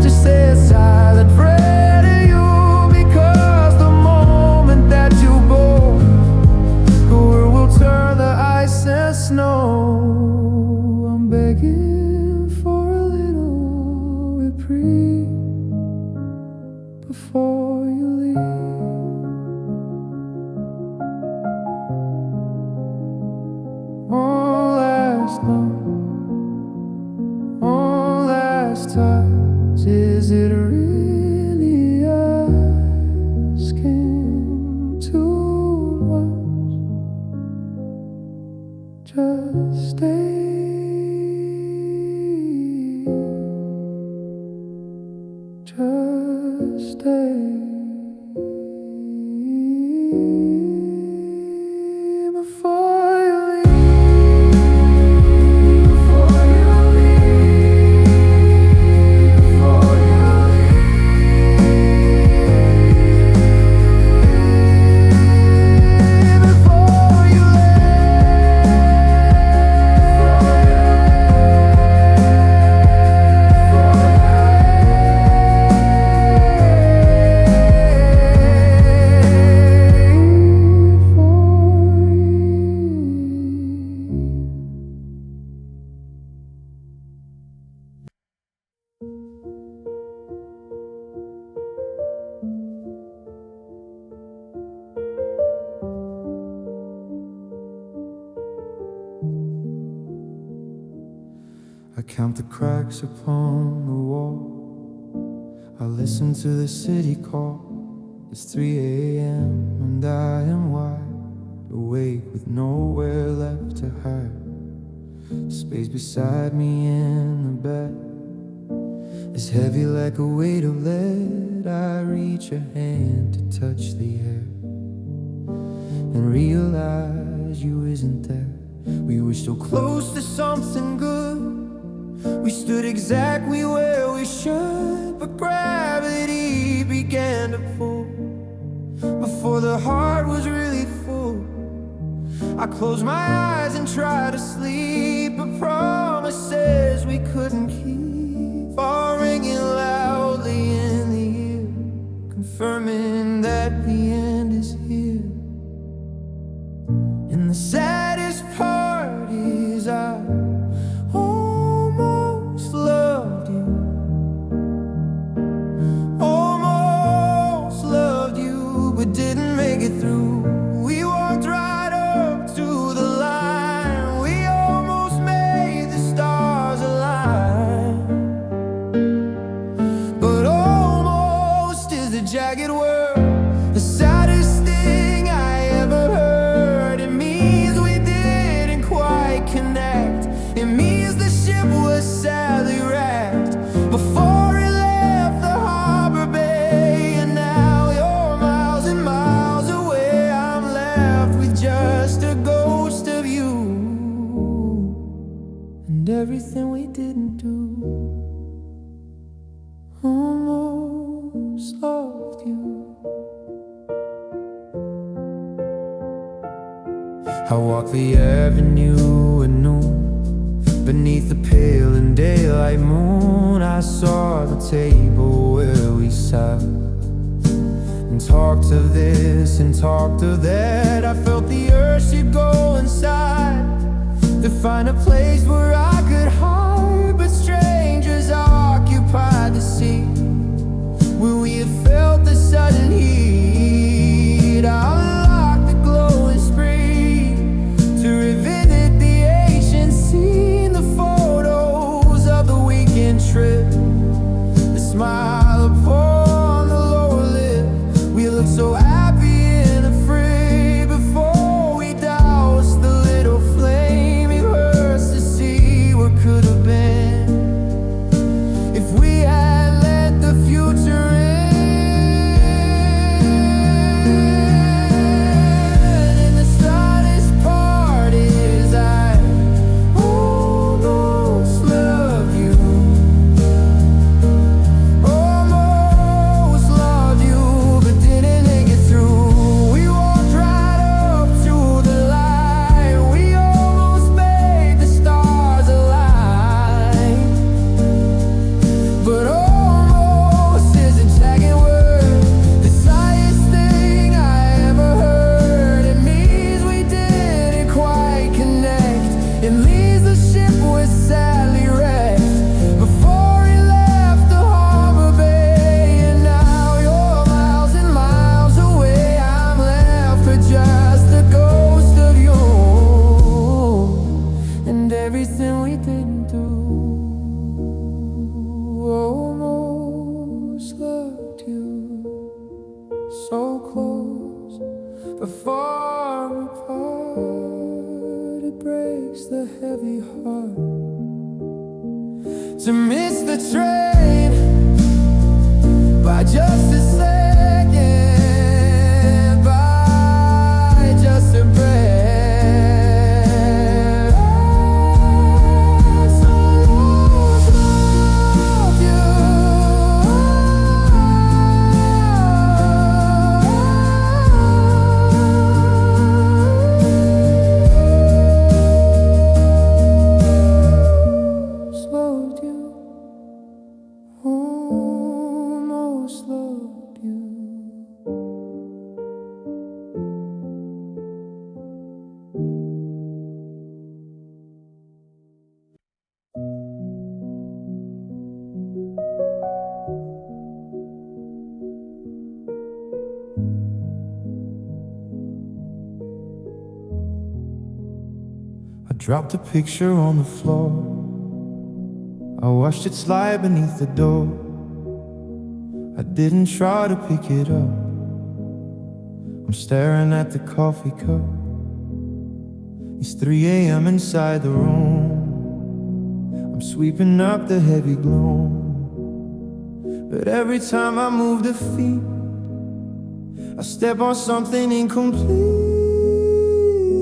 to say a silent prayer to you, because the moment that you go, the world will turn to ice and snow. I'm begging for a little reprieve before you leave. One last night, one last touch. Is it really asking too much? Just stay, just stay before you leave, before you leave, before you leave, before you I count the cracks upon the wall, I listen to the city call. It's 3 a.m. and I am wide awake with nowhere left to hide. Space beside me in the bed is heavy like a weight of lead. I reach a hand to touch the air and realize you isn't there. We were so close to something good, we stood exactly where we should, but gravity began to pull before the heart was really full. I closed my eyes and tried to sleep, but promises we couldn't keep are ringing loudly in the ear, confirming that the end is here. In the saddest that didn't make it through. We walked right up to the line. We almost made the stars align. But almost is a jagged word, the saddest thing I ever heard. It means we didn't quite connect. It means the ship was sadly wrecked before it left the harbor bay. And now you're miles and miles away. I'm left with just a ghost of you, and everything we didn't do. Almost loved you. I walked the avenue at noon, beneath the pale and daylight moon. I saw the table where we sat and talked of this and talked of that. I felt the urge to go inside, to find a place where I could hide. But strangers occupied the seat where we had felt the sudden heat. I unlocked the glowing screen to revisit the ancient scene, the photos of the weekend trip, the smile upon the lower lip. We looked so happy and free before we doused the little flame. It hurts to see what could have been if we had let the future in. And the saddest part is I almost love you. Almost loved you, but didn't make it through. We walked right up to the light. We almost made the stars align. But almost is a jagged word, the saddest thing I ever heard. It means we didn't quite connect. It means the ship was sadly wrecked before it left the harbor bay. And now you're miles and miles away. I'm left with just a ghost of you, and everything we didn't do. Almost loved you, so close but far apart. It breaks the heavy heart to miss the train by just a second, by just a breath. So lost, loved you. Loved you. Almost loved you. I dropped a picture on the floor. I watched it slide beneath the door. I didn't try to pick it up. I'm staring at the coffee cup. It's 3 a.m. inside the room. I'm sweeping up the heavy gloom. But every time I move the feet, I step on something incomplete.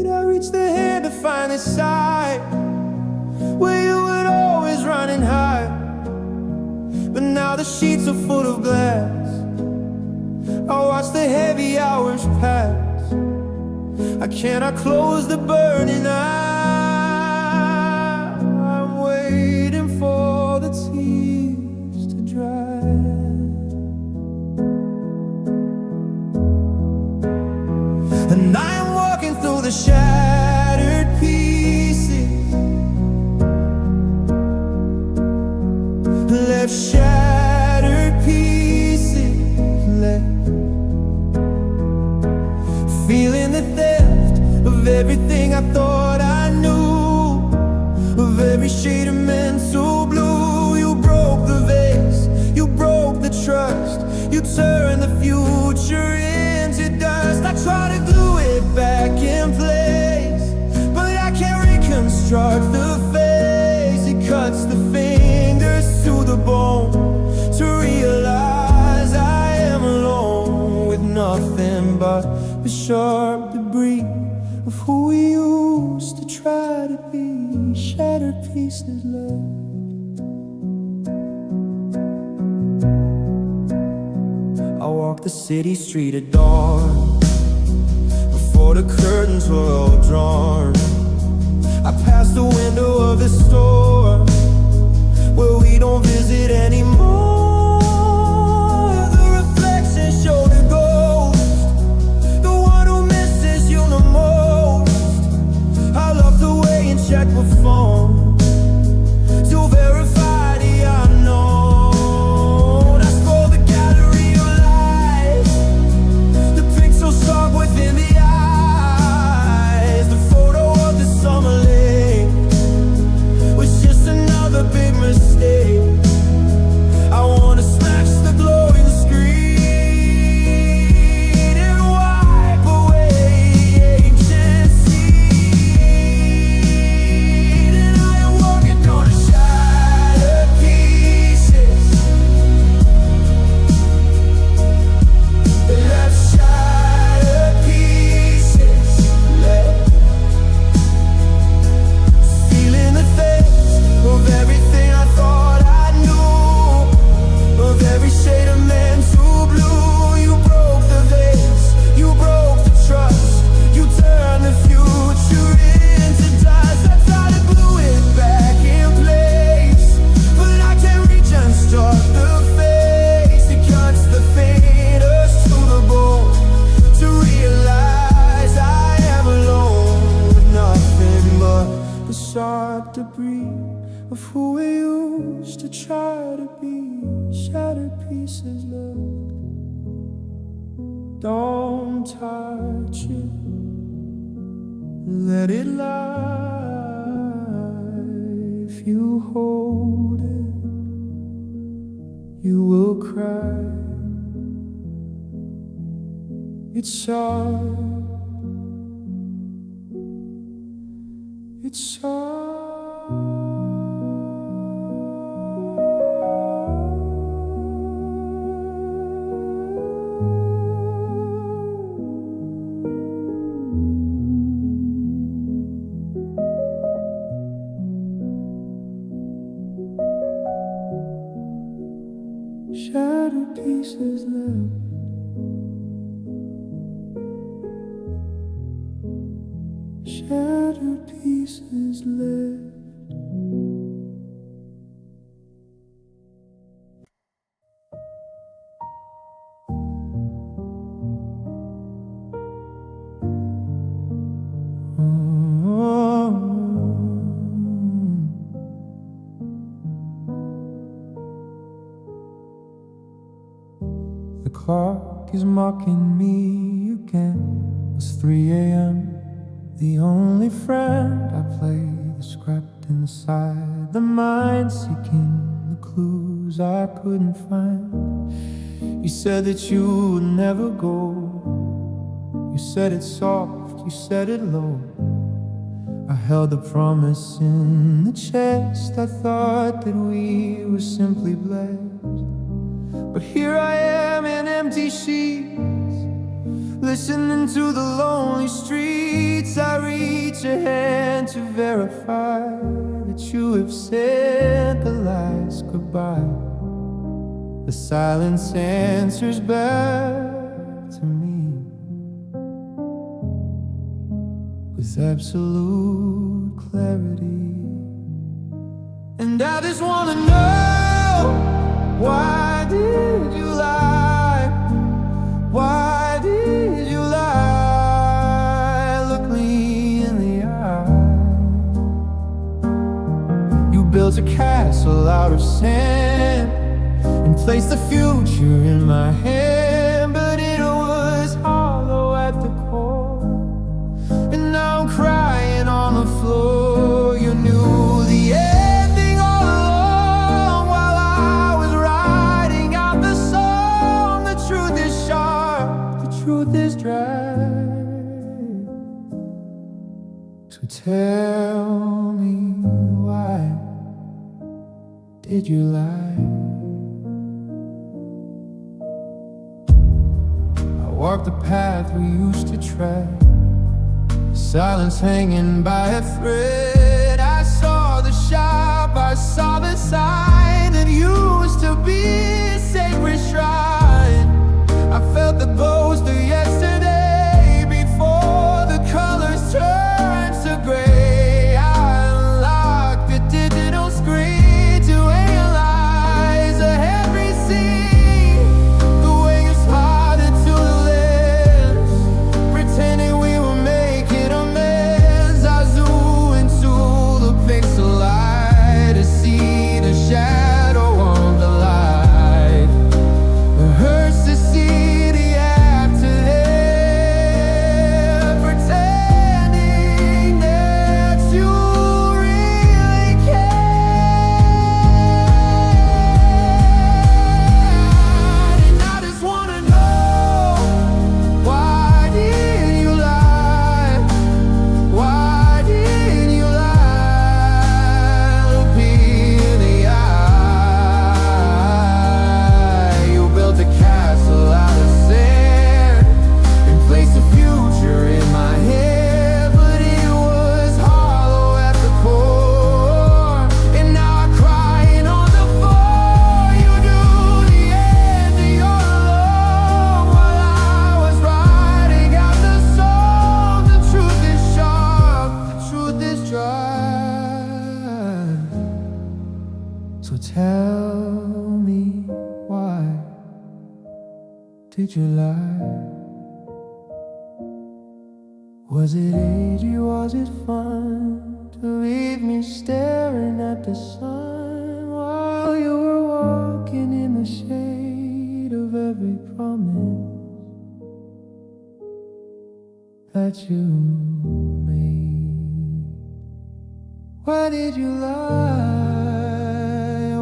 I reach the hand to find the side where you would always run and hide. But now the sheets are full of glass. I watch the heavy hours pass. I cannot close the burning eye. I'm waiting for the tears to dry. And I am walking through the shattered pieces, left shattered pieces left. feeling the theft of everything I thought I knew, of every shade of mental blue. You broke the vase, you broke the trust, you turned the future into dust. I try to glue it back in place, but I can't reconstruct the face. It cuts the fingers to the bone to realize I am alone with nothing but the sharp debris of who we used to try to be. Shattered pieces left. I walked the city street at dawn, before the curtains were all drawn. I passed the window of the store where we don't visit anymore. The reflection showed a ghost, the one who misses you the most. I love the way you check my phone to verify the unknown. I scroll the gallery of life, the pixels stuck within the eyes. The photo of the summer lake was just another big mistake. I wanna smash the glowing screen and wipe away ancient scene. And I am walking on the shattered pieces, left shattered pieces left. Feeling the theft of everything I thought I knew, of every shade of mental blue. You broke the vase, you broke the trust, you turned the future into dust. I try to glue it back in place, but I can't reconstruct the face. It cuts the fingers to the bone to realize I am alone with nothing but the sharp debris of who we used to try to be. Shattered pieces left. Don't touch it, let it lie. If you hold it, you will cry. It's sharp, it's sharp. Shattered pieces left. Shattered pieces left. The clock is mocking me again. It's 3 a.m. The only friend I play is scrapped inside the mind, seeking the clues I couldn't find. You said that you would never go. You said it soft, you said it low. I held the promise in the chest. I thought that we were simply blessed. But here I am in empty sheets, listening to the lonely streets. I reach a hand to verify that you have said the last goodbye. The silence answers back to me with absolute clarity. And I just wanna know, why did you lie? Why did you lie? Look me in the eye. You built a castle out of sand and placed the future in my hand, but it was hollow at the core. truth is dry. So tell me, why did you lie? I walked the path we used to tread, silence hanging by a thread. I saw the shop, I saw the sign that used to be a sacred shrine. I felt the ghost of yesterday before the colors turned to gray. I unlocked the digital screen to analyze every scene. The way you smiled into the lens, pretending we were making amends. I zoom into the pixel light to see the shadow on the light. It hurts to see the afterlife, pretending that you really cared. And I just wanna know, why did you lie? Why did you lie? Look me in the eye. You built a castle out of sand and placed a future in my head, but it was hollow at the core. And now I'm crying on the floor. You knew the end of your love while I was writing out the song. The truth is sharp, the truth is dry. So tell me, why did you lie? Was it easy, was it fun to leave me staring at the sun while you were walking in the shade of every promise that you made? Why did you lie?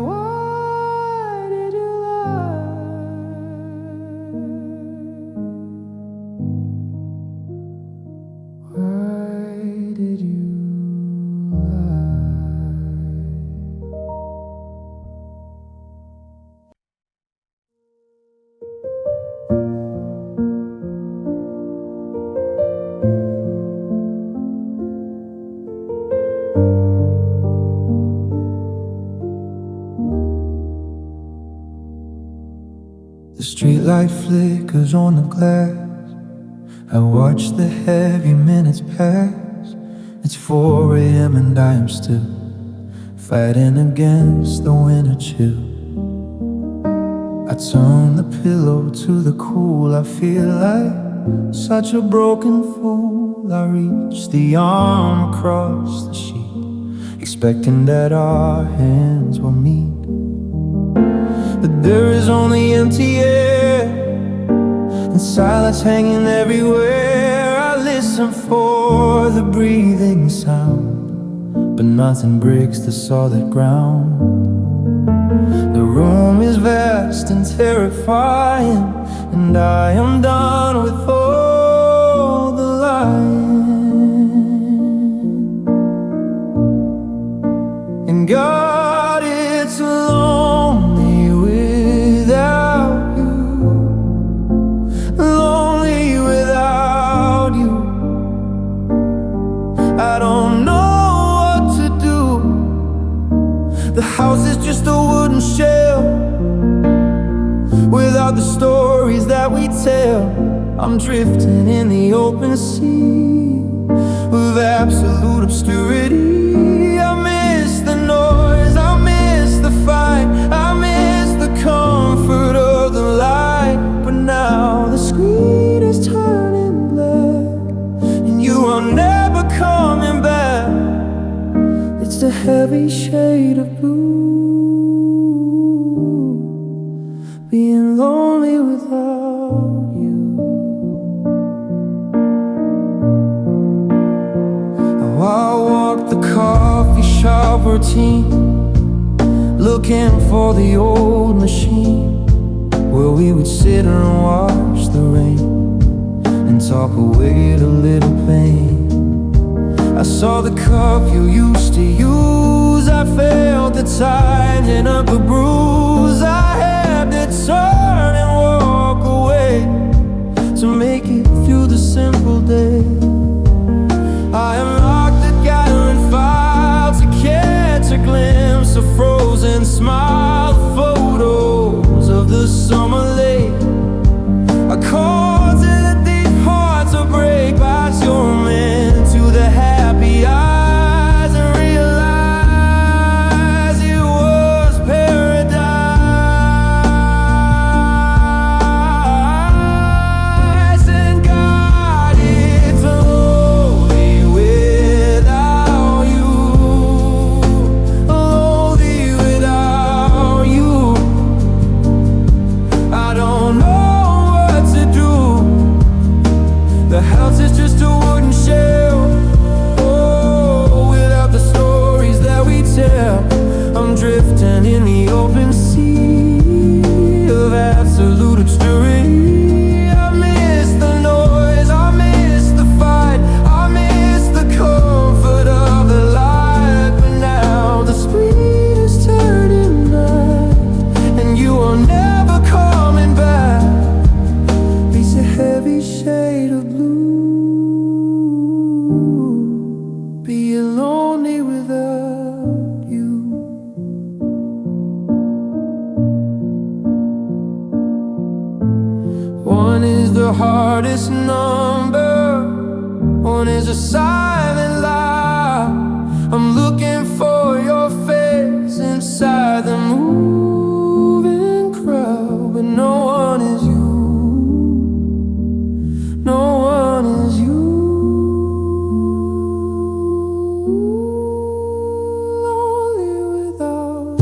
Why did you lie? Why did you lie? The streetlight flickers on the glass. I watch the heavy minutes pass. It's 4 a.m. and I am still fighting against the winter chill. I turn the pillow to the cool. I feel like such a broken fool. I reach the arm across the sheet, expecting that our hands will meet. But there is only empty air and silence hanging everywhere. I listen for the breathing sound, but nothing breaks the solid ground. The room is vast and terrifying, and I am done with all the lying. And God, it's lonely without you, lonely without you. I don't know what to do. The house is just a wooden shell without the stories that we tell. I'm drifting in the open sea with absolute obscurity. I miss the noise, I miss the fight, I miss the comfort of the light. But now the screen is turning black, and you are never coming back. It's a heavy shade of blue, being lonely without you. Now I walk the coffee shop routine, looking for the old machine where we would sit and watch the rain talk away the little pain. I saw the cup you used to use. I felt the tightening up a bruise. I had to turn and walk away to make it through the simple day. I unlocked the gallery file to catch a glimpse of frozen smile, photos of the summer lake. I called to the deep heart to break past your man to the happy eyes and realize it was paradise. And God, it's lonely without you, lonely without you. I don't know the house is just a wooden shell. Oh, without the stories that we tell. I'm drifting in the open sea of absolute obscurity. I miss the noise, I miss the fight, I miss the comfort of the light. But now the screen is turning night, and you are never coming back. It's a heavy shade of blue, being lonely without you. One is the hardest number, one is a silent lie. I'm looking for your face inside the moving crowd, but no one is you. No one is you. Lonely without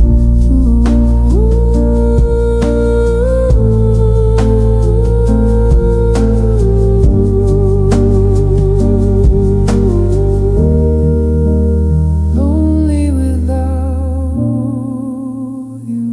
lonely without you.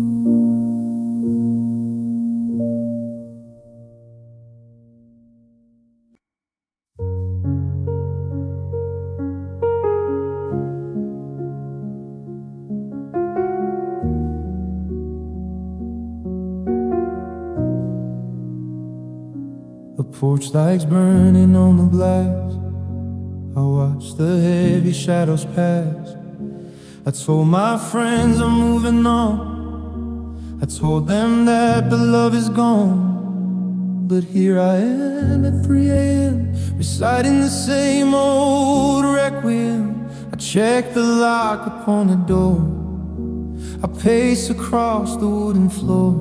The porch lights burning on the blast. I watch the heavy shadows pass. I told my friends I'm moving on. I told them that the love is gone. But here I am at 3 a.m. reciting the same old requiem. I check the lock upon the door. I pace across the wooden floor.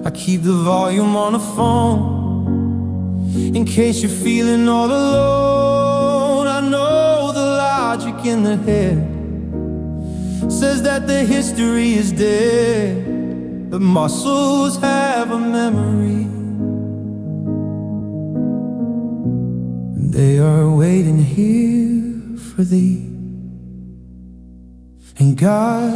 I keep the volume on the phone in case you're feeling all alone. I know the logic in the head says that the history is dead, but muscles have a memory, and they are waiting here for thee. And God,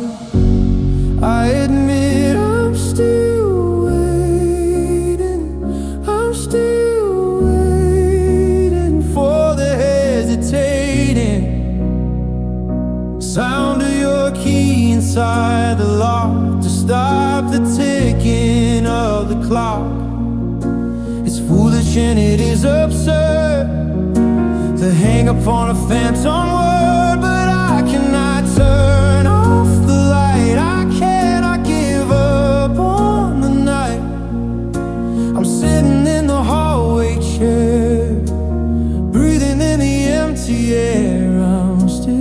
I admit I'm still waiting. I'm still waiting for the hesitating sound of your key inside the lock to stop the ticking of the clock. It's foolish and it is absurd to hang upon a phantom word, but I cannot turn off the light. I cannot give up on the night. I'm sitting in the hallway chair, breathing in the empty air. I'm still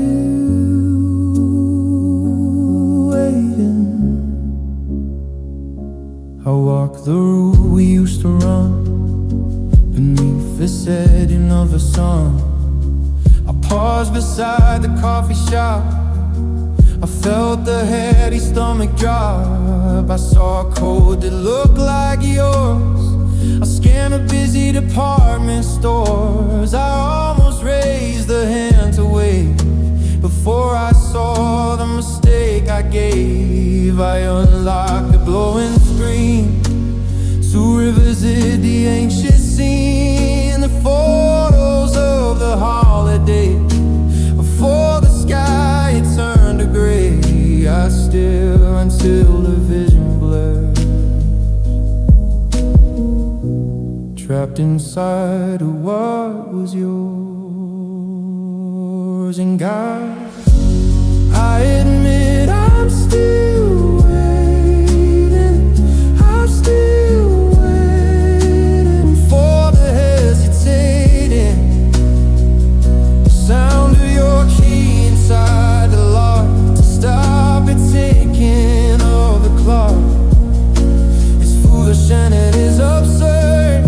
waiting. I walk the route we used to run beneath the setting of the sun. I paused beside the coffee shop. I felt the heady stomach drop. I saw a code that looked like yours. I scanned the busy department stores. I almost raised the hand to wave before I saw the mistake I gave. I unlocked the blowing screen to revisit the anxious scene. trapped inside of what was yours. And God, I admit I'm still waiting. I'm still waiting for the hesitating sound of your key inside the lock to stop it ticking of the clock. It's foolish and it is absurd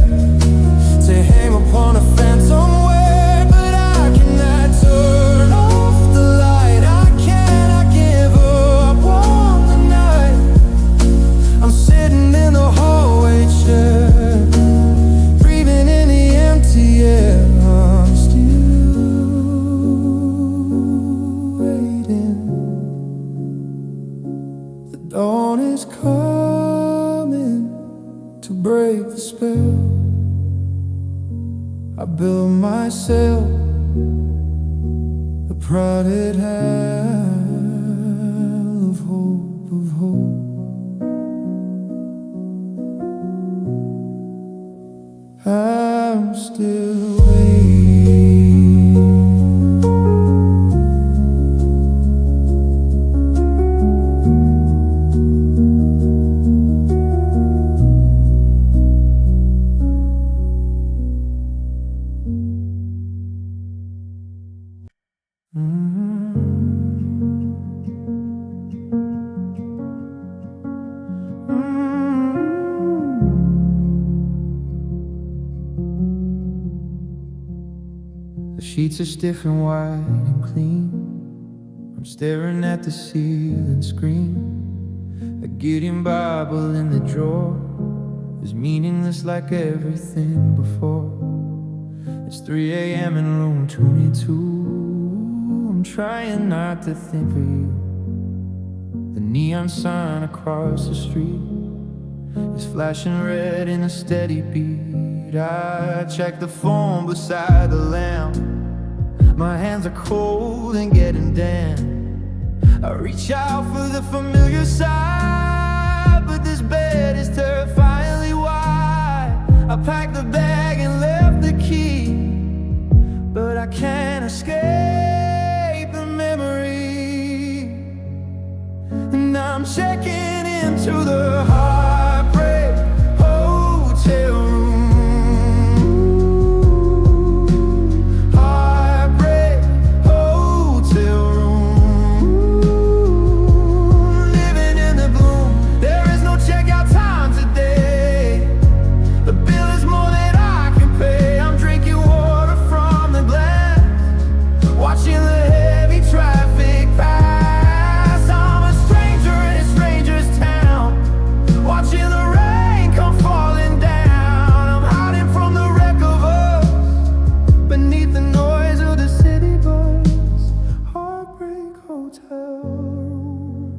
to hang upon a phantom word, but I cannot turn off the light. I cannot give up on the night. I'm sitting in the hallway chair, breathing in the empty air. I'm still waiting. The dawn is coming to break the spell. I built myself a private hell of hope, of hope. I'm still waiting. The sheets are stiff and white and clean. I'm staring at the ceiling screen. A Gideon Bible in the drawer is meaningless like everything before. It's 3 a.m. in room 22. I'm trying not to think of you. The neon sign across the street is flashing red in a steady beat. I check the phone beside the lamp. My hands are cold and getting damp. I reach out for the familiar side, but this bed is terrifyingly wide. I packed the bag and left the key, but I can't escape the memory. And I'm checking into the heartbreak hotel room. Heartbreak hotel room. Living in the gloom. There is no checkout time today. The bill is more than I can pay. I'm drinking water from the glass, watching the heavy traffic pass. I'm a stranger in a stranger's town, watching the rain come falling down. I'm hiding from the wreck of us, beneath the noise of the city bus. Heartbreak hotel room.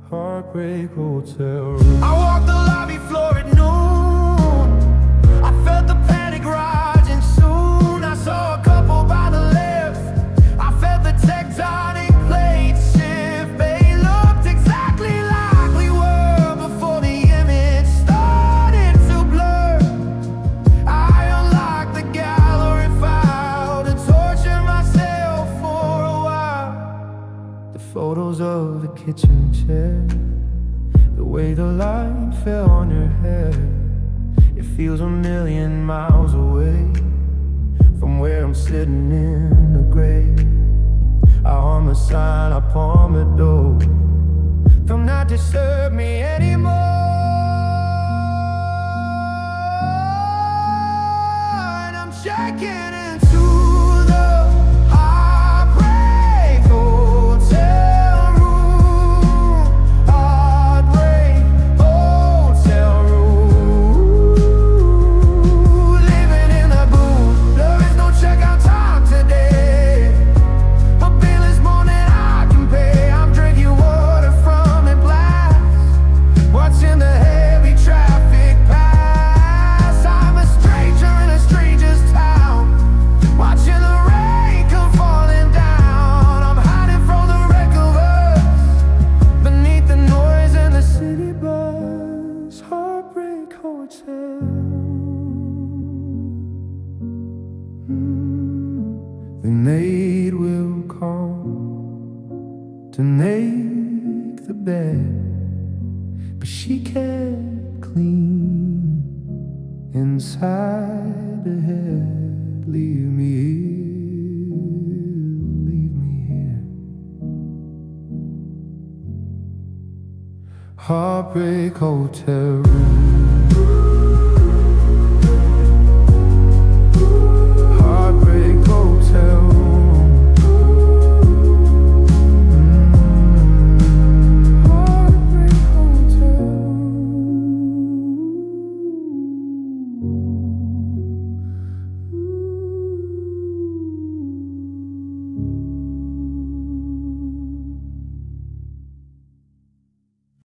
Heartbreak hotel room. I walked the lobby floor at noon. I felt the panic rising soon. I saw a couple by the left. I felt the tectonic plates shift. They looked exactly like we were before the image started to blur. I unlocked the gallery file to torture myself for a while. The photos of the kitchen chair, the way the light fell on your hair, it feels a million miles away from where I'm sitting in the grave. I hum a sign upon the door, come not disturb me anymore. And I'm checking into the heartbreak hotel room. Heartbreak hotel room. Living in the boom. There is no checkout time today. A bill is more than I can pay. I'm drinking water from a glass, watching clean inside the head. Leave me here, leave me here. Heartbreak hotel room.